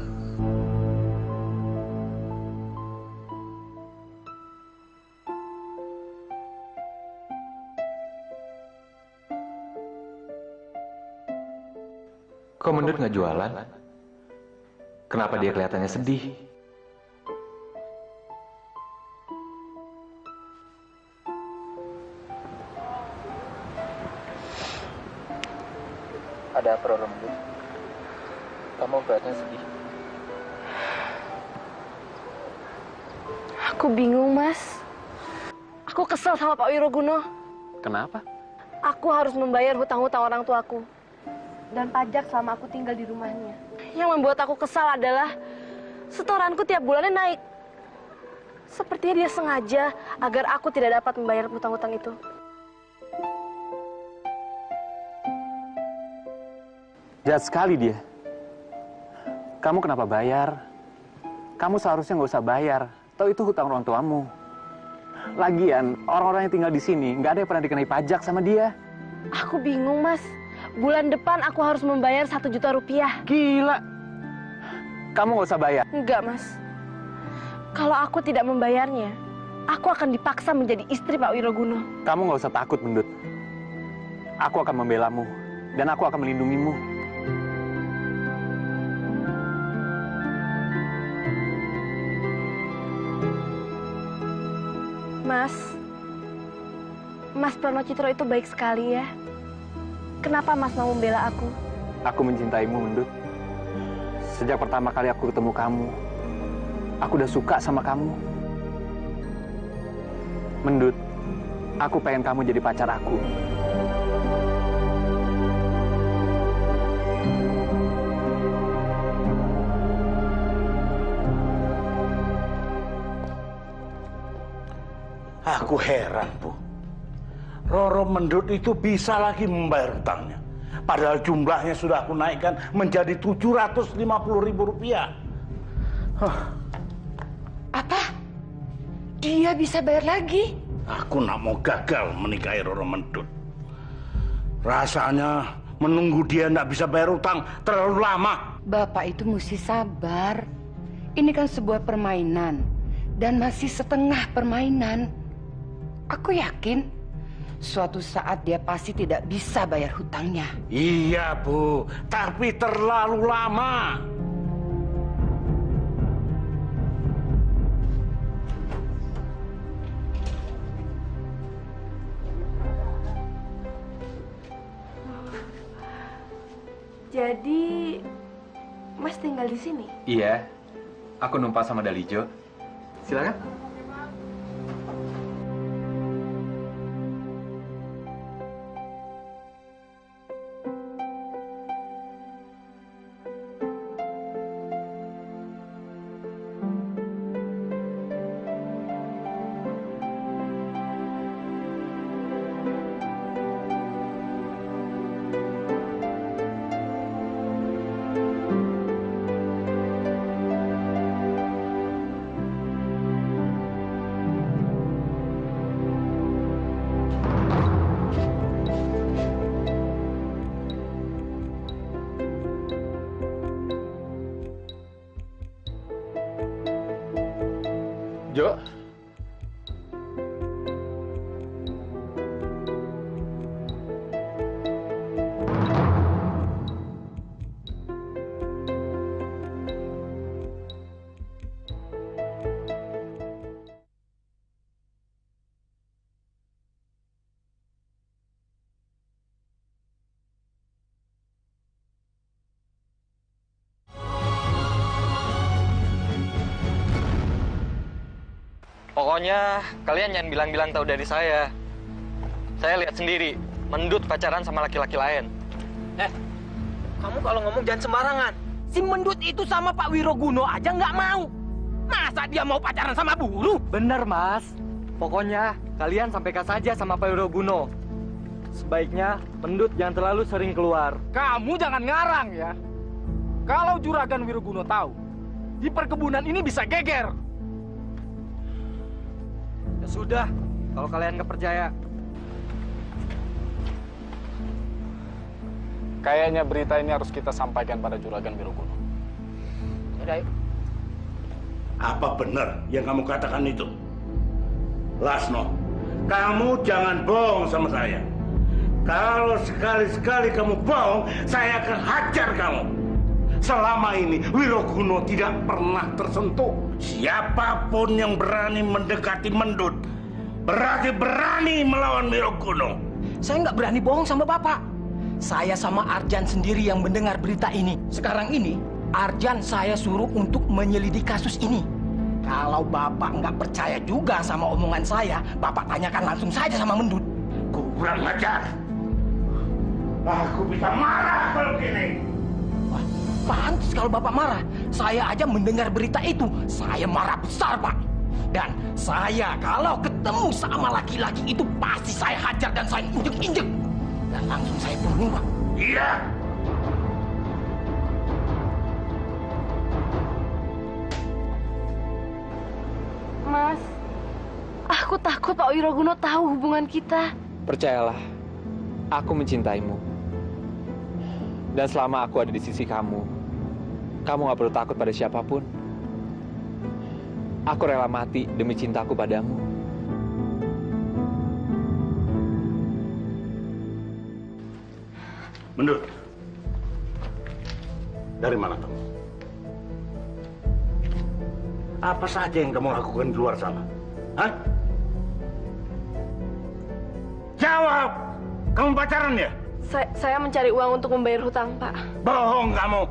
Kok Mendut nggak jualan? Kenapa dia kelihatannya sedih? Ada apa, Roro Mendut? Kamu kelihatannya sedih.
Aku bingung, Mas. Aku kesel sama Pak Wiroguno.
Kenapa?
Aku harus membayar hutang-hutang orang tuaku dan pajak selama aku tinggal di rumahnya. Yang membuat aku kesal adalah setoranku tiap bulannya naik. Sepertinya dia sengaja agar aku tidak dapat membayar hutang-hutang itu.
Jahat sekali dia. Kamu kenapa bayar? Kamu seharusnya nggak usah bayar. Tahu itu hutang orang tuamu. Lagian, orang-orang yang tinggal di sini nggak ada yang pernah dikenai pajak sama dia.
Aku bingung, Mas. Bulan depan aku harus membayar 1 juta rupiah.
Gila. Kamu nggak usah bayar.
Enggak, Mas. Kalau aku tidak membayarnya, aku akan dipaksa menjadi istri Pak Wiroguno.
Kamu nggak usah takut, Mendut. Aku akan membelamu dan aku akan melindungimu.
Mas Pronocitro itu baik sekali ya. Kenapa Mas mau membela aku?
Aku mencintaimu, Mendut. Sejak pertama kali aku ketemu kamu, aku udah suka sama kamu. Mendut, aku pengen kamu jadi pacar aku.
Aku heran, Bu. Roro Mendut itu bisa lagi membayar hutangnya. Padahal jumlahnya sudah aku naikkan menjadi 750.000 rupiah.
Apa? Dia bisa bayar lagi?
Aku nak mau gagal menikahi Roro Mendut. Rasanya menunggu dia tidak bisa bayar hutang terlalu lama.
Bapak itu mesti sabar. Ini kan sebuah permainan dan masih setengah permainan. Aku yakin suatu saat dia pasti tidak bisa bayar hutangnya.
Iya, Bu, tapi terlalu lama.
Jadi, Mas tinggal di sini?
Iya, aku numpang sama Dalijo. Silakan.
Jo.
Pokoknya kalian jangan bilang-bilang tahu dari saya. Saya lihat sendiri, Mendut pacaran sama laki-laki lain.
Kamu kalau ngomong jangan sembarangan. Si Mendut itu sama Pak Wiroguno aja nggak mau. Masa dia mau pacaran sama buruh?
Bener, Mas. Pokoknya kalian sampaikan saja sama Pak Wiroguno. Sebaiknya Mendut jangan terlalu sering keluar.
Kamu jangan ngarang ya. Kalau Juragan Wiroguno tahu, di perkebunan ini bisa geger.
Ya sudah, kalau kalian nggak percaya.
Kayaknya berita ini harus kita sampaikan pada Juragan Wiroguno.
Yaudah, yuk.
Apa benar yang kamu katakan itu? Lasno, kamu jangan bohong sama saya. Kalau sekali-sekali kamu bohong, saya akan hajar kamu. Selama ini Wiroguno tidak pernah tersentuh. Siapapun yang berani mendekati Mendut, berarti berani melawan Wiroguno.
Saya nggak berani bohong sama Bapak. Saya sama Arjan sendiri yang mendengar berita ini. Sekarang ini, Arjan saya suruh untuk menyelidiki kasus ini. Kalau Bapak nggak percaya juga sama omongan saya, Bapak tanyakan langsung saja sama Mendut.
Kurang ajar. Aku bisa marah kalau gini.
Wah, pantas kalau Bapak marah. Saya aja mendengar berita itu, saya marah besar, Pak. Dan saya kalau ketemu sama laki-laki itu pasti saya hajar dan saya injek-injek. Dan langsung saya bunuh, Pak.
Iya.
Mas, aku takut Pak Wiroguno tahu hubungan kita.
Percayalah, aku mencintaimu. Dan selama aku ada di sisi kamu gak perlu takut pada siapapun. Aku rela mati demi cintaku padamu.
Mendut, dari mana kamu? Apa saja yang kamu lakukan di luar sana? Hah? Jawab! Kamu pacaran ya?
Saya mencari uang untuk membayar hutang, Pak.
Bohong kamu!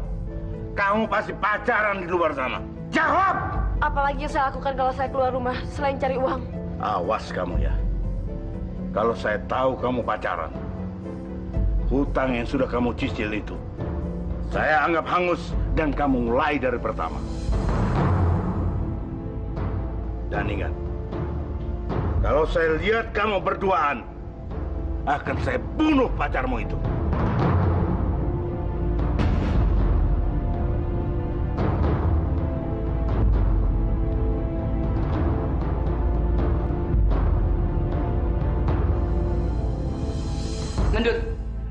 Kamu pasti pacaran di luar sana. Jawab!
Apalagi yang saya lakukan kalau saya keluar rumah selain cari uang?
Awas kamu ya. Kalau saya tahu kamu pacaran, hutang yang sudah kamu cicil itu, saya anggap hangus dan kamu mulai dari pertama. Dan ingat, kalau saya lihat kamu berduaan, akan saya bunuh pacarmu itu.
Mendut,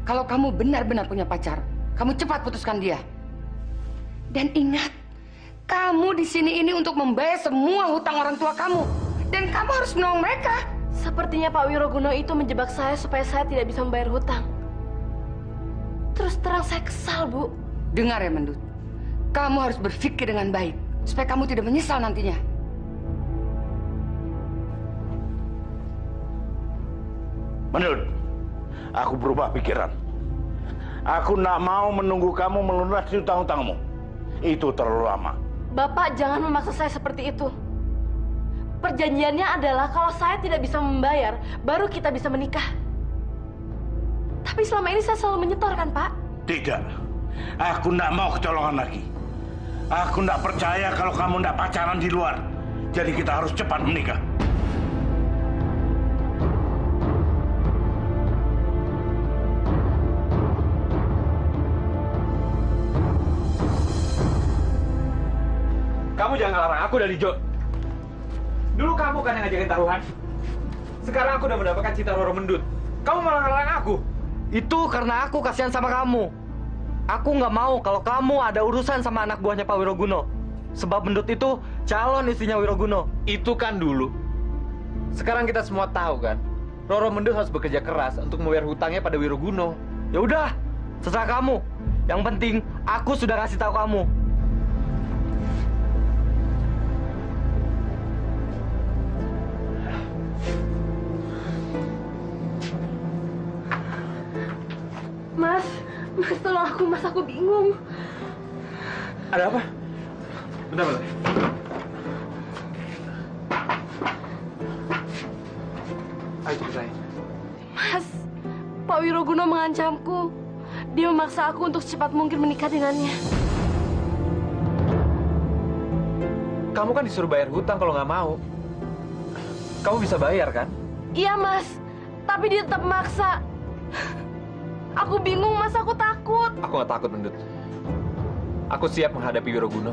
kalau kamu benar-benar punya pacar, kamu cepat putuskan dia. Dan ingat, kamu di sini ini untuk membayar semua hutang orang tua kamu. Dan kamu harus menolong mereka.
Sepertinya Pak Wiroguno itu menjebak saya supaya saya tidak bisa membayar hutang. Terus terang saya kesal, Bu.
Dengar ya, Mendut. Kamu harus berpikir dengan baik, supaya kamu tidak menyesal nantinya.
Mendut, aku berubah pikiran. Aku tidak mau menunggu kamu melunasi hutang-hutangmu. Itu terlalu lama.
Bapak jangan memaksa saya seperti itu. Perjanjiannya adalah kalau saya tidak bisa membayar, baru kita bisa menikah. Tapi selama ini saya selalu menyetorkan, Pak.
Tidak. Aku tidak mau kecolongan lagi. Aku tidak percaya kalau kamu tidak pacaran di luar. Jadi kita harus cepat menikah.
Kamu jangan larang aku dari Jo. Dulu kamu kan yang ngajakin taruhan. Sekarang aku udah mendapatkan cinta Roro Mendut. Kamu malah ngelarang aku.
Itu karena aku kasihan sama kamu. Aku nggak mau kalau kamu ada urusan sama anak buahnya Pak Wiroguno. Sebab Mendut itu calon istrinya Wiroguno.
Itu kan dulu. Sekarang kita semua tahu kan, Roro Mendut harus bekerja keras untuk membayar hutangnya pada Wiroguno.
Ya udah, terserah kamu. Yang penting aku sudah kasih tahu kamu.
Mas, tolong aku bingung.
Ada apa? Bentar. Ayo ceritain.
Mas, Pak Wiroguno mengancamku. Dia memaksa aku untuk secepat mungkin menikah dengannya.
Kamu kan disuruh bayar hutang kalau nggak mau. Kamu bisa bayar kan?
Iya, Mas. Tapi dia tetap memaksa. Aku bingung, Mas. Aku takut.
Aku nggak takut, Mendut. Aku siap menghadapi Wiroguno.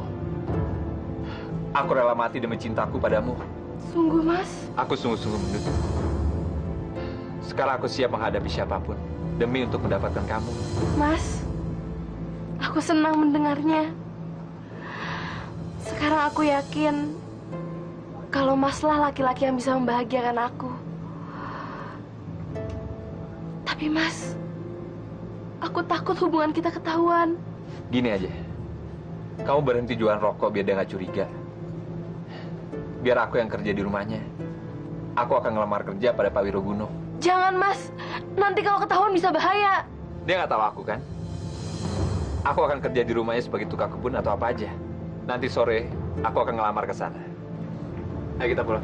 Aku rela mati demi cintaku padamu.
Sungguh, Mas?
Aku sungguh-sungguh, Mendut. Sekarang aku siap menghadapi siapapun demi untuk mendapatkan kamu.
Mas, aku senang mendengarnya. Sekarang aku yakin kalau Mas lah laki-laki yang bisa membahagiakan aku. Tapi Mas, aku takut hubungan kita ketahuan.
Gini aja, kamu berhenti jualan rokok biar dia nggak curiga. Biar aku yang kerja di rumahnya. Aku akan ngelamar kerja pada Pak Wiroguno.
Jangan, Mas. Nanti kalau ketahuan bisa bahaya.
Dia nggak tahu aku kan? Aku akan kerja di rumahnya sebagai tukang kebun atau apa aja. Nanti sore, aku akan ngelamar ke sana. Ayo kita pulang.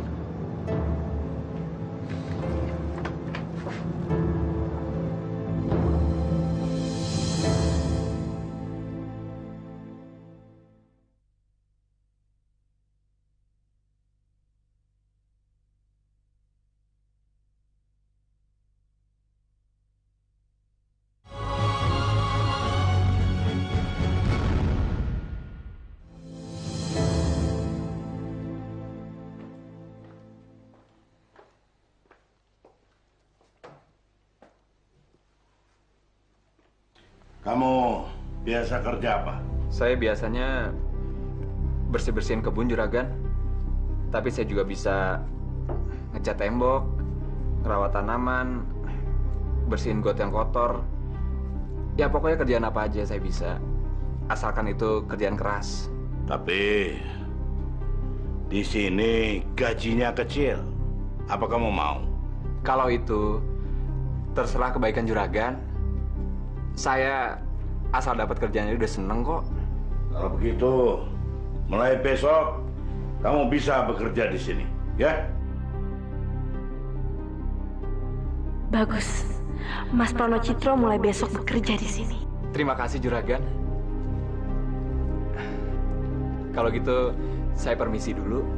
Kamu biasa kerja apa?
Saya biasanya bersih-bersihin kebun, Juragan. Tapi saya juga bisa ngecat tembok, ngerawat tanaman, bersihin got yang kotor. Ya pokoknya kerjaan apa aja saya bisa. Asalkan itu kerjaan keras.
Tapi di sini gajinya kecil. Apa kamu mau?
Kalau itu terserah kebaikan Juragan. Saya asal dapat kerjanya udah seneng kok.
Kalau begitu, mulai besok kamu bisa bekerja di sini, ya?
Bagus. Mas Pronocitro mulai besok bekerja di sini.
Terima kasih, Juragan. Kalau gitu, saya permisi dulu.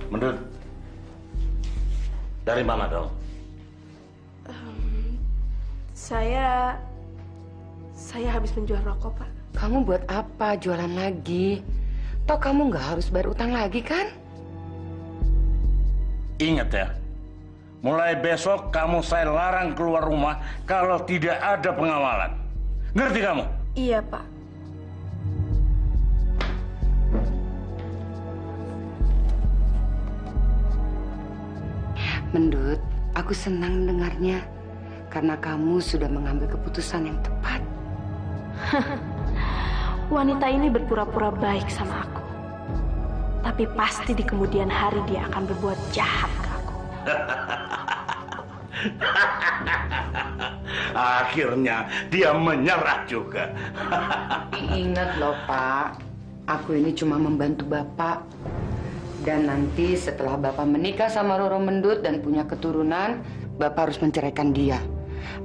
Mendut, dari mana dong?
Saya habis menjual rokok, Pak.
Kamu buat apa jualan lagi? Toh kamu nggak harus bayar utang lagi kan?
Ingat ya, mulai besok kamu saya larang keluar rumah kalau tidak ada pengawalan. Ngerti kamu?
Iya, Pak.
Mendut, aku senang mendengarnya karena kamu sudah mengambil keputusan yang tepat.
Wanita ini berpura-pura baik sama aku. Tapi pasti di kemudian hari dia akan berbuat jahat ke aku.
Akhirnya dia menyerah juga.
Ingat loh Pak, aku ini cuma membantu Bapak. Dan nanti setelah Bapak menikah sama Roro Mendut dan punya keturunan, Bapak harus menceraikan dia.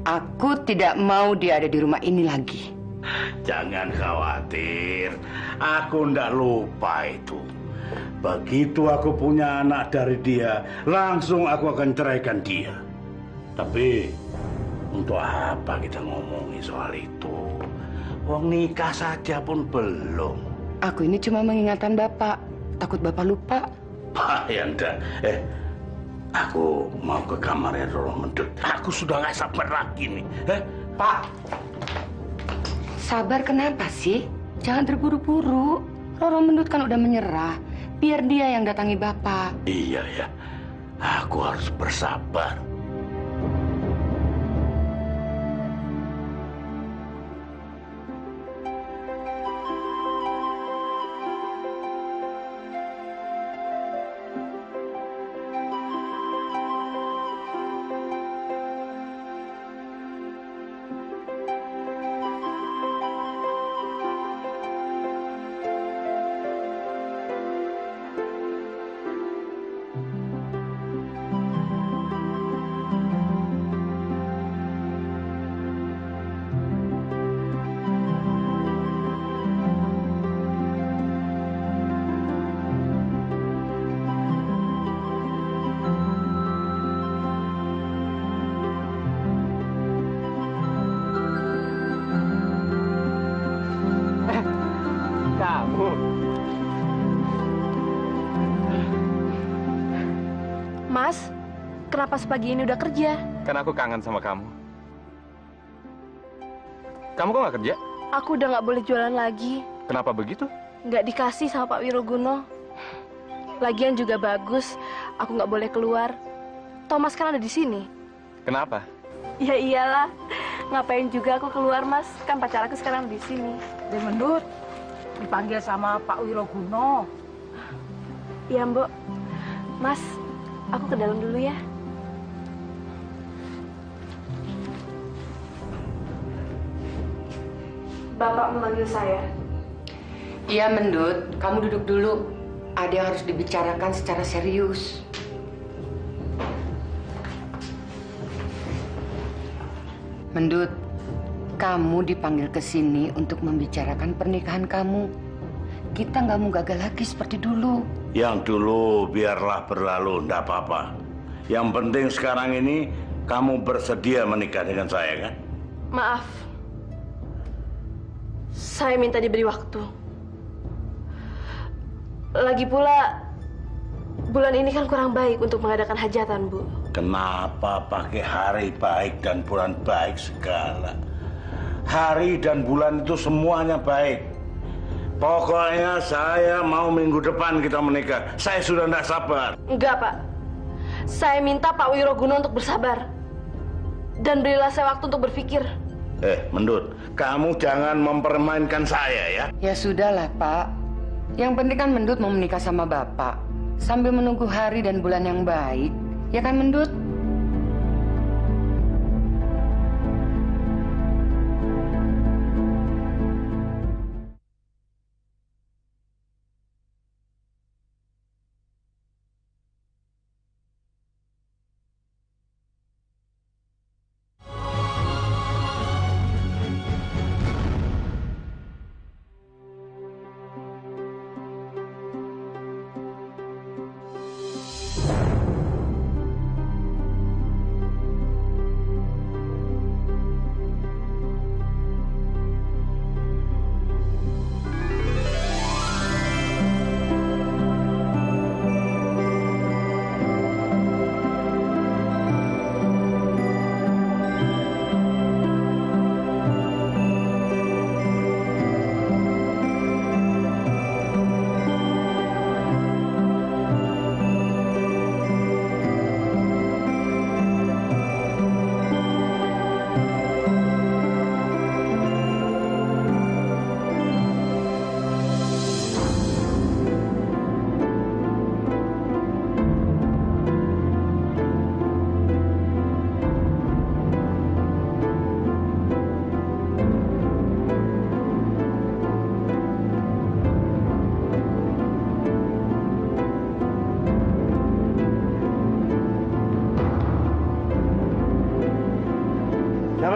Aku tidak mau dia ada di rumah ini lagi.
Jangan khawatir, aku ndak lupa itu. Begitu aku punya anak dari dia, langsung aku akan ceraikan dia. Tapi untuk apa kita ngomongin soal itu? Wong nikah saja pun belum.
Aku ini cuma mengingatkan Bapak. Takut Bapak lupa.
Pak Yanda, aku mau ke kamarnya Roro Mendut. Aku sudah nggak sabar lagi nih.
Pak. Sabar kenapa sih? Jangan terburu-buru. Roro Mendut kan udah menyerah. Biar dia yang datangi Bapak.
Iya ya, aku harus bersabar.
Mas, kenapa sepagi ini udah kerja?
Kan aku kangen sama kamu. Kamu kok nggak kerja?
Aku udah nggak boleh jualan lagi.
Kenapa begitu?
Nggak dikasih sama Pak Wiroguno. Lagian juga bagus, aku nggak boleh keluar. Thomas kan ada di sini.
Kenapa?
Ya iyalah, ngapain juga aku keluar Mas? Kan pacar aku sekarang di sini.
Dia Mendut, dipanggil sama Pak Wiroguno.
Iya Mbok. Mas, aku ke dalam dulu ya. Bapak memanggil saya.
Iya Mendut, kamu duduk dulu. Ada yang harus dibicarakan secara serius. Mendut, kamu dipanggil ke sini untuk membicarakan pernikahan kamu. Kita nggak mau gagal lagi seperti dulu.
Yang dulu biarlah berlalu, ndak apa-apa. Yang penting sekarang ini kamu bersedia menikah dengan saya, kan?
Maaf. Saya minta diberi waktu. Lagi pula, bulan ini kan kurang baik untuk mengadakan hajatan, Bu.
Kenapa pakai hari baik dan bulan baik segala? Hari dan bulan itu semuanya baik. Pokoknya saya mau minggu depan kita menikah. Saya sudah tidak sabar.
Enggak, Pak. Saya minta Pak Wiroguno untuk bersabar. Dan berilah saya waktu untuk berpikir.
Mendut, kamu jangan mempermainkan saya ya.
Ya sudahlah, Pak. Yang penting kan Mendut mau menikah sama Bapak. Sambil menunggu hari dan bulan yang baik. Ya kan Mendut?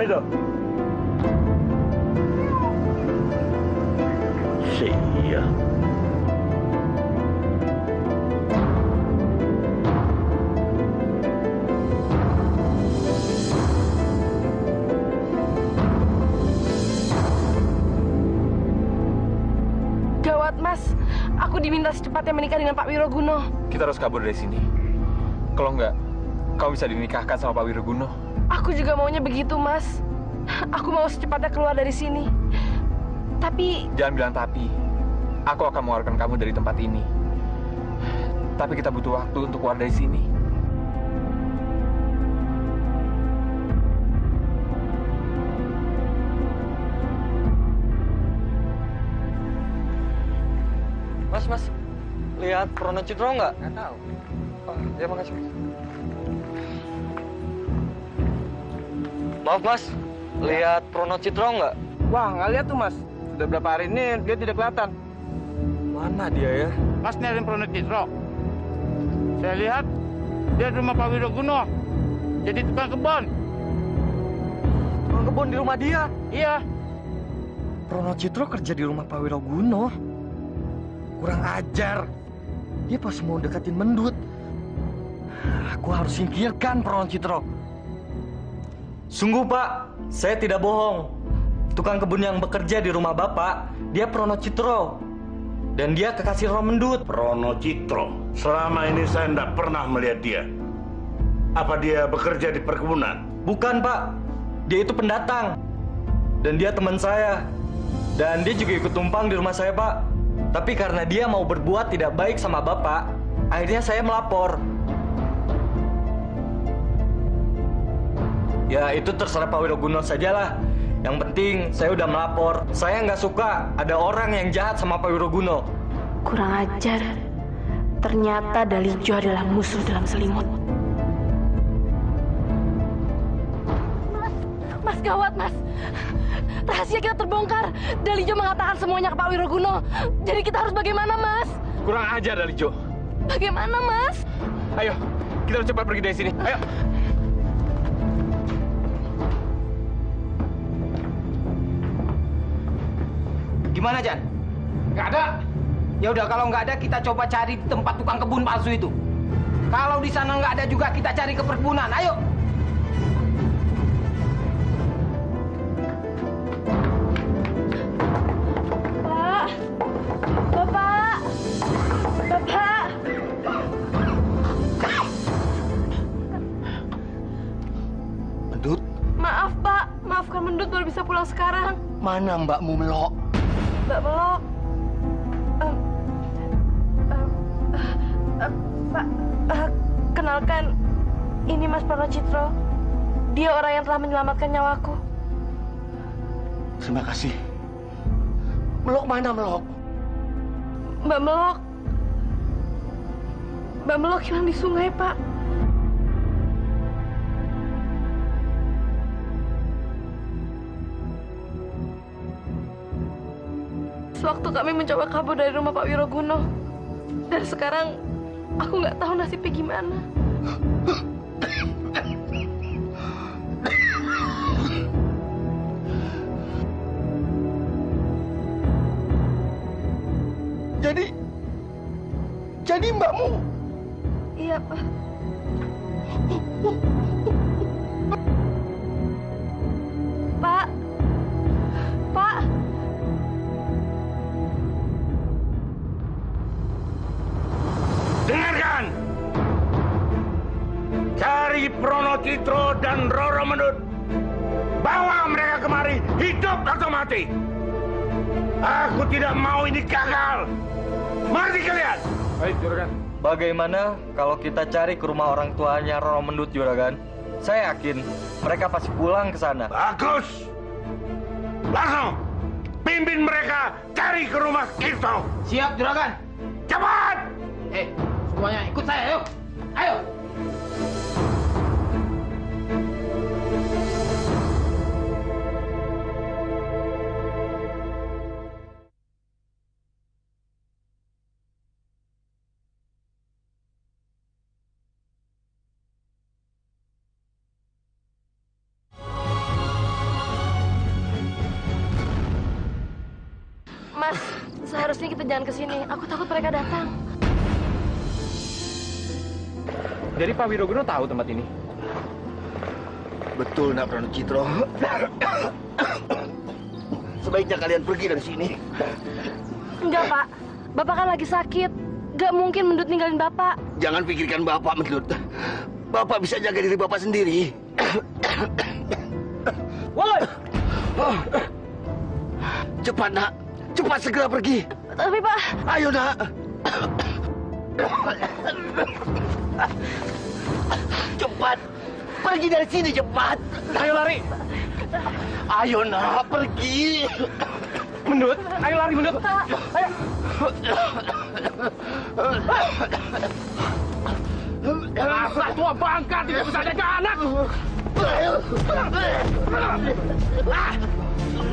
itu? Iya.
Gawat, Mas. Aku diminta secepatnya menikah dengan Pak Wiroguno.
Kita harus kabur dari sini. Kalau enggak, kau bisa dinikahkan sama Pak Wiroguno.
Aku juga maunya begitu, Mas. Aku mau secepatnya keluar dari sini. Tapi...
Jangan bilang tapi. Aku akan mengeluarkan kamu dari tempat ini. Tapi kita butuh waktu untuk keluar dari sini.
Mas, lihat Prono Citro nggak?
Nggak tahu.
Oh, ya makasih. Maaf Mas, lihat Prono Citro nggak?
Wah, nggak lihat tuh Mas. Sudah berapa hari ini dia tidak kelihatan.
Mana dia ya?
Mas nyariin Prono Citro. Saya lihat dia di rumah Pak Wiroguno. Jadi tukang kebun.
Tukang kebun di rumah dia?
Iya.
Prono Citro kerja di rumah Pak Wiroguno. Kurang ajar. Dia pas mau deketin Mendut. Aku harus singkirkan Prono Citro. Sungguh Pak, saya tidak bohong. Tukang kebun yang bekerja di rumah Bapak, dia Prono Citro. Dan dia kekasih Roh Mendut.
Prono Citro. Selama ini saya tidak pernah melihat dia. Apa dia bekerja di perkebunan?
Bukan Pak, dia itu pendatang. Dan dia teman saya. Dan dia juga ikut tumpang di rumah saya Pak. Tapi karena dia mau berbuat tidak baik sama Bapak, akhirnya saya melapor. Ya itu terserah Pak Wiroguno sajalah. Yang penting saya udah melapor. Saya nggak suka ada orang yang jahat sama Pak Wiroguno.
Kurang ajar. Ternyata Dalijo adalah musuh dalam selimut. Mas gawat, Mas. Rahasia kita terbongkar. Dalijo mengatakan semuanya ke Pak Wiroguno. Jadi kita harus bagaimana, Mas?
Kurang ajar Dalijo.
Bagaimana, Mas?
Ayo, kita harus cepat pergi dari sini. Ayo.
Gimana, Jan? Nggak ada. Ya udah, kalau nggak ada kita coba cari di tempat tukang kebun palsu itu. Kalau di sana nggak ada juga kita cari ke perkebunan. Ayo.
Pak. Bapak. Bapak.
Mendut,
Maaf, Pak. Maafkan Mendut baru bisa pulang sekarang.
mana mbakmu Melok?
Mbak Melok. Pak, kenalkan, ini Mas Prono Citro. Dia orang yang telah menyelamatkan nyawaku.
Terima kasih. Melok mana Melok?
Mbak Melok. Mbak Melok hilang di sungai, Pak. Sewaktu kami mencoba kabur dari rumah Pak Wiroguno. Dan sekarang aku nggak tahu nasibnya gimana.
Jadi mbakmu?
Iya, Pak. Pak. Pak.
Dengarkan! Cari Prono Citro dan Roro Mendut. Bawa mereka kemari, hidup atau mati. Aku tidak mau ini gagal. Mari kalian!
Baik, Juragan. Bagaimana kalau kita cari ke rumah orang tuanya Roro Mendut, Juragan? Saya yakin mereka pasti pulang ke sana.
Bagus! Langsung! Pimpin mereka cari ke rumah Kirto.
Siap, Juragan.
Cepat!
Semuanya ikut saya, yuk. Ayo.
Mas, seharusnya kita jangan ke sini. Aku takut mereka datang.
Jadi Pak Wiroguno tahu tempat ini?
Betul, Nak Pranocitro. Sebaiknya kalian pergi dari sini.
Enggak, Pak. Bapak kan lagi sakit. Gak mungkin Mendut ninggalin Bapak.
Jangan pikirkan Bapak, Mendut. Bapak bisa jaga diri Bapak sendiri.
Woi!
Cepat, Nak. Cepat segera pergi.
Tapi, Pak...
Ayo, Nak. Cepat. Pergi dari sini, cepat.
Ayo lari.
Ayo, Nak. Pergi.
Mendut, ayo lari, Mendut. Ayo. Masa tua bangka tidak bisa jaga anak.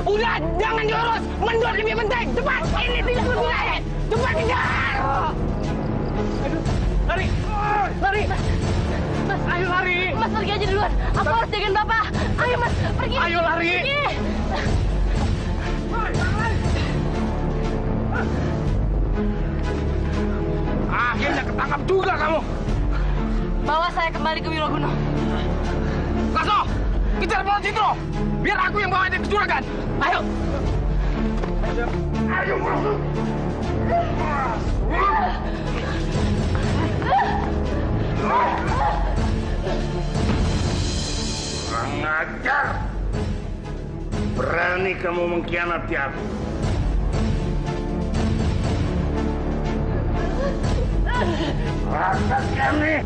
Udah, jangan diurus. Mendut lebih penting. Cepat, ini tidak berguna. Cepat kejar. Lari, lari.
Mas,
ayo lari.
Mas pergi aja duluan. Aku harus jagain Bapak. Ayo, Mas, pergi.
Ayo lari.
Pergi.
Akhirnya ketangkap juga kamu.
Bawa saya kembali ke Wiroguno.
Lasso, kejar Pranocitro. Biar aku yang bawa dia ke juragan. Ayo. Ayo masuk.
Kurang ajar. Berani kamu mengkhianati aku. Rasakan nih.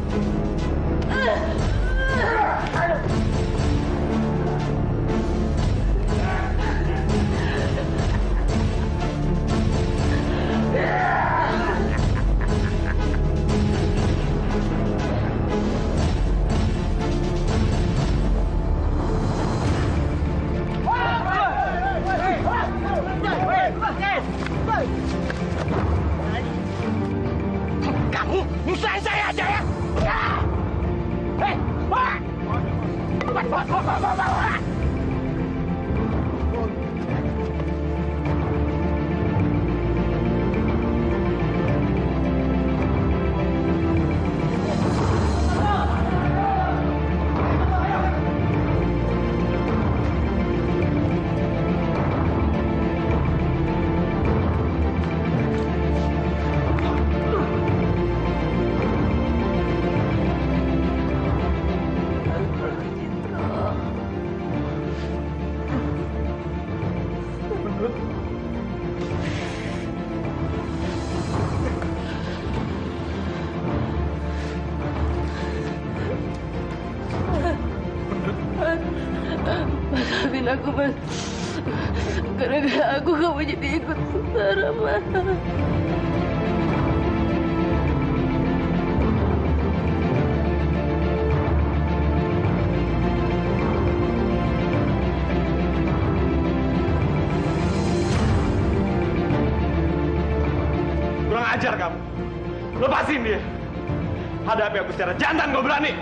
Kamu nyusahin saya aja ya. Hei, bawa. Bawa.
Maafin aku, Mas. Gara-gara aku kamu jadi ikut sengsara, Mas.
Kurang ajar kamu. Lepasin dia. Hadapi aku secara jantan kau berani.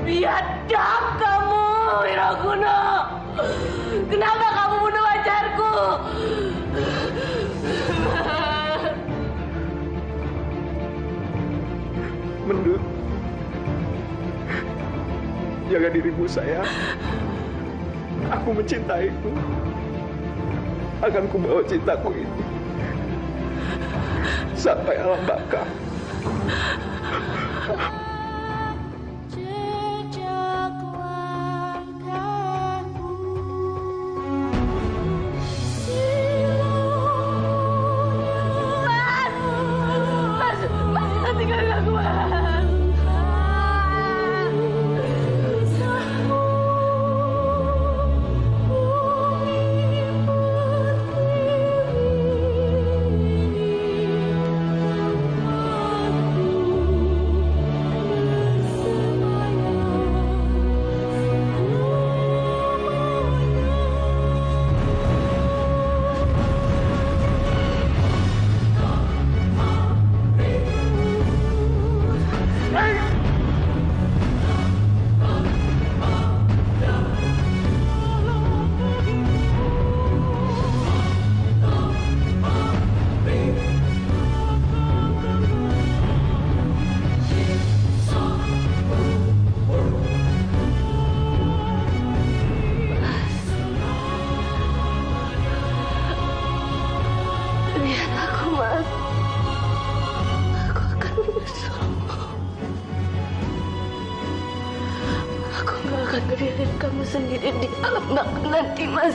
Biadab kamu, Wiroguno. Kenapa kamu bunuh pacarku?
Mendut. Jaga dirimu, sayang. Aku mencintaimu. Akan kubawa cintaku ini sampai alam baka.
Mas, tinggalin aku, Mas. Aku nggak akan biarin kamu sendiri di alam baka nanti, Mas.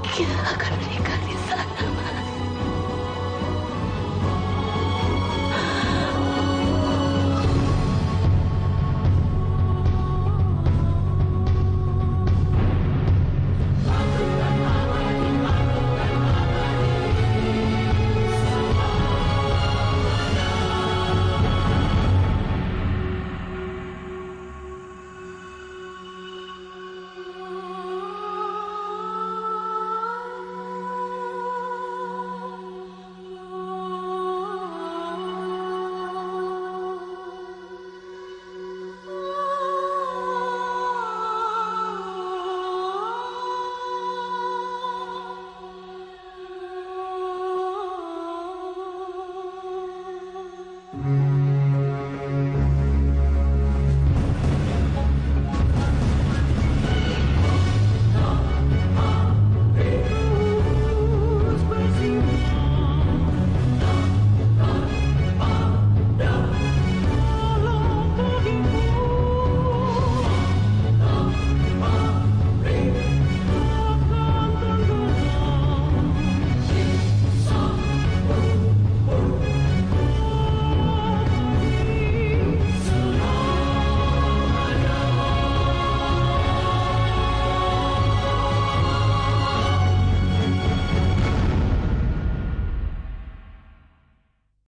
Kita akan menikah di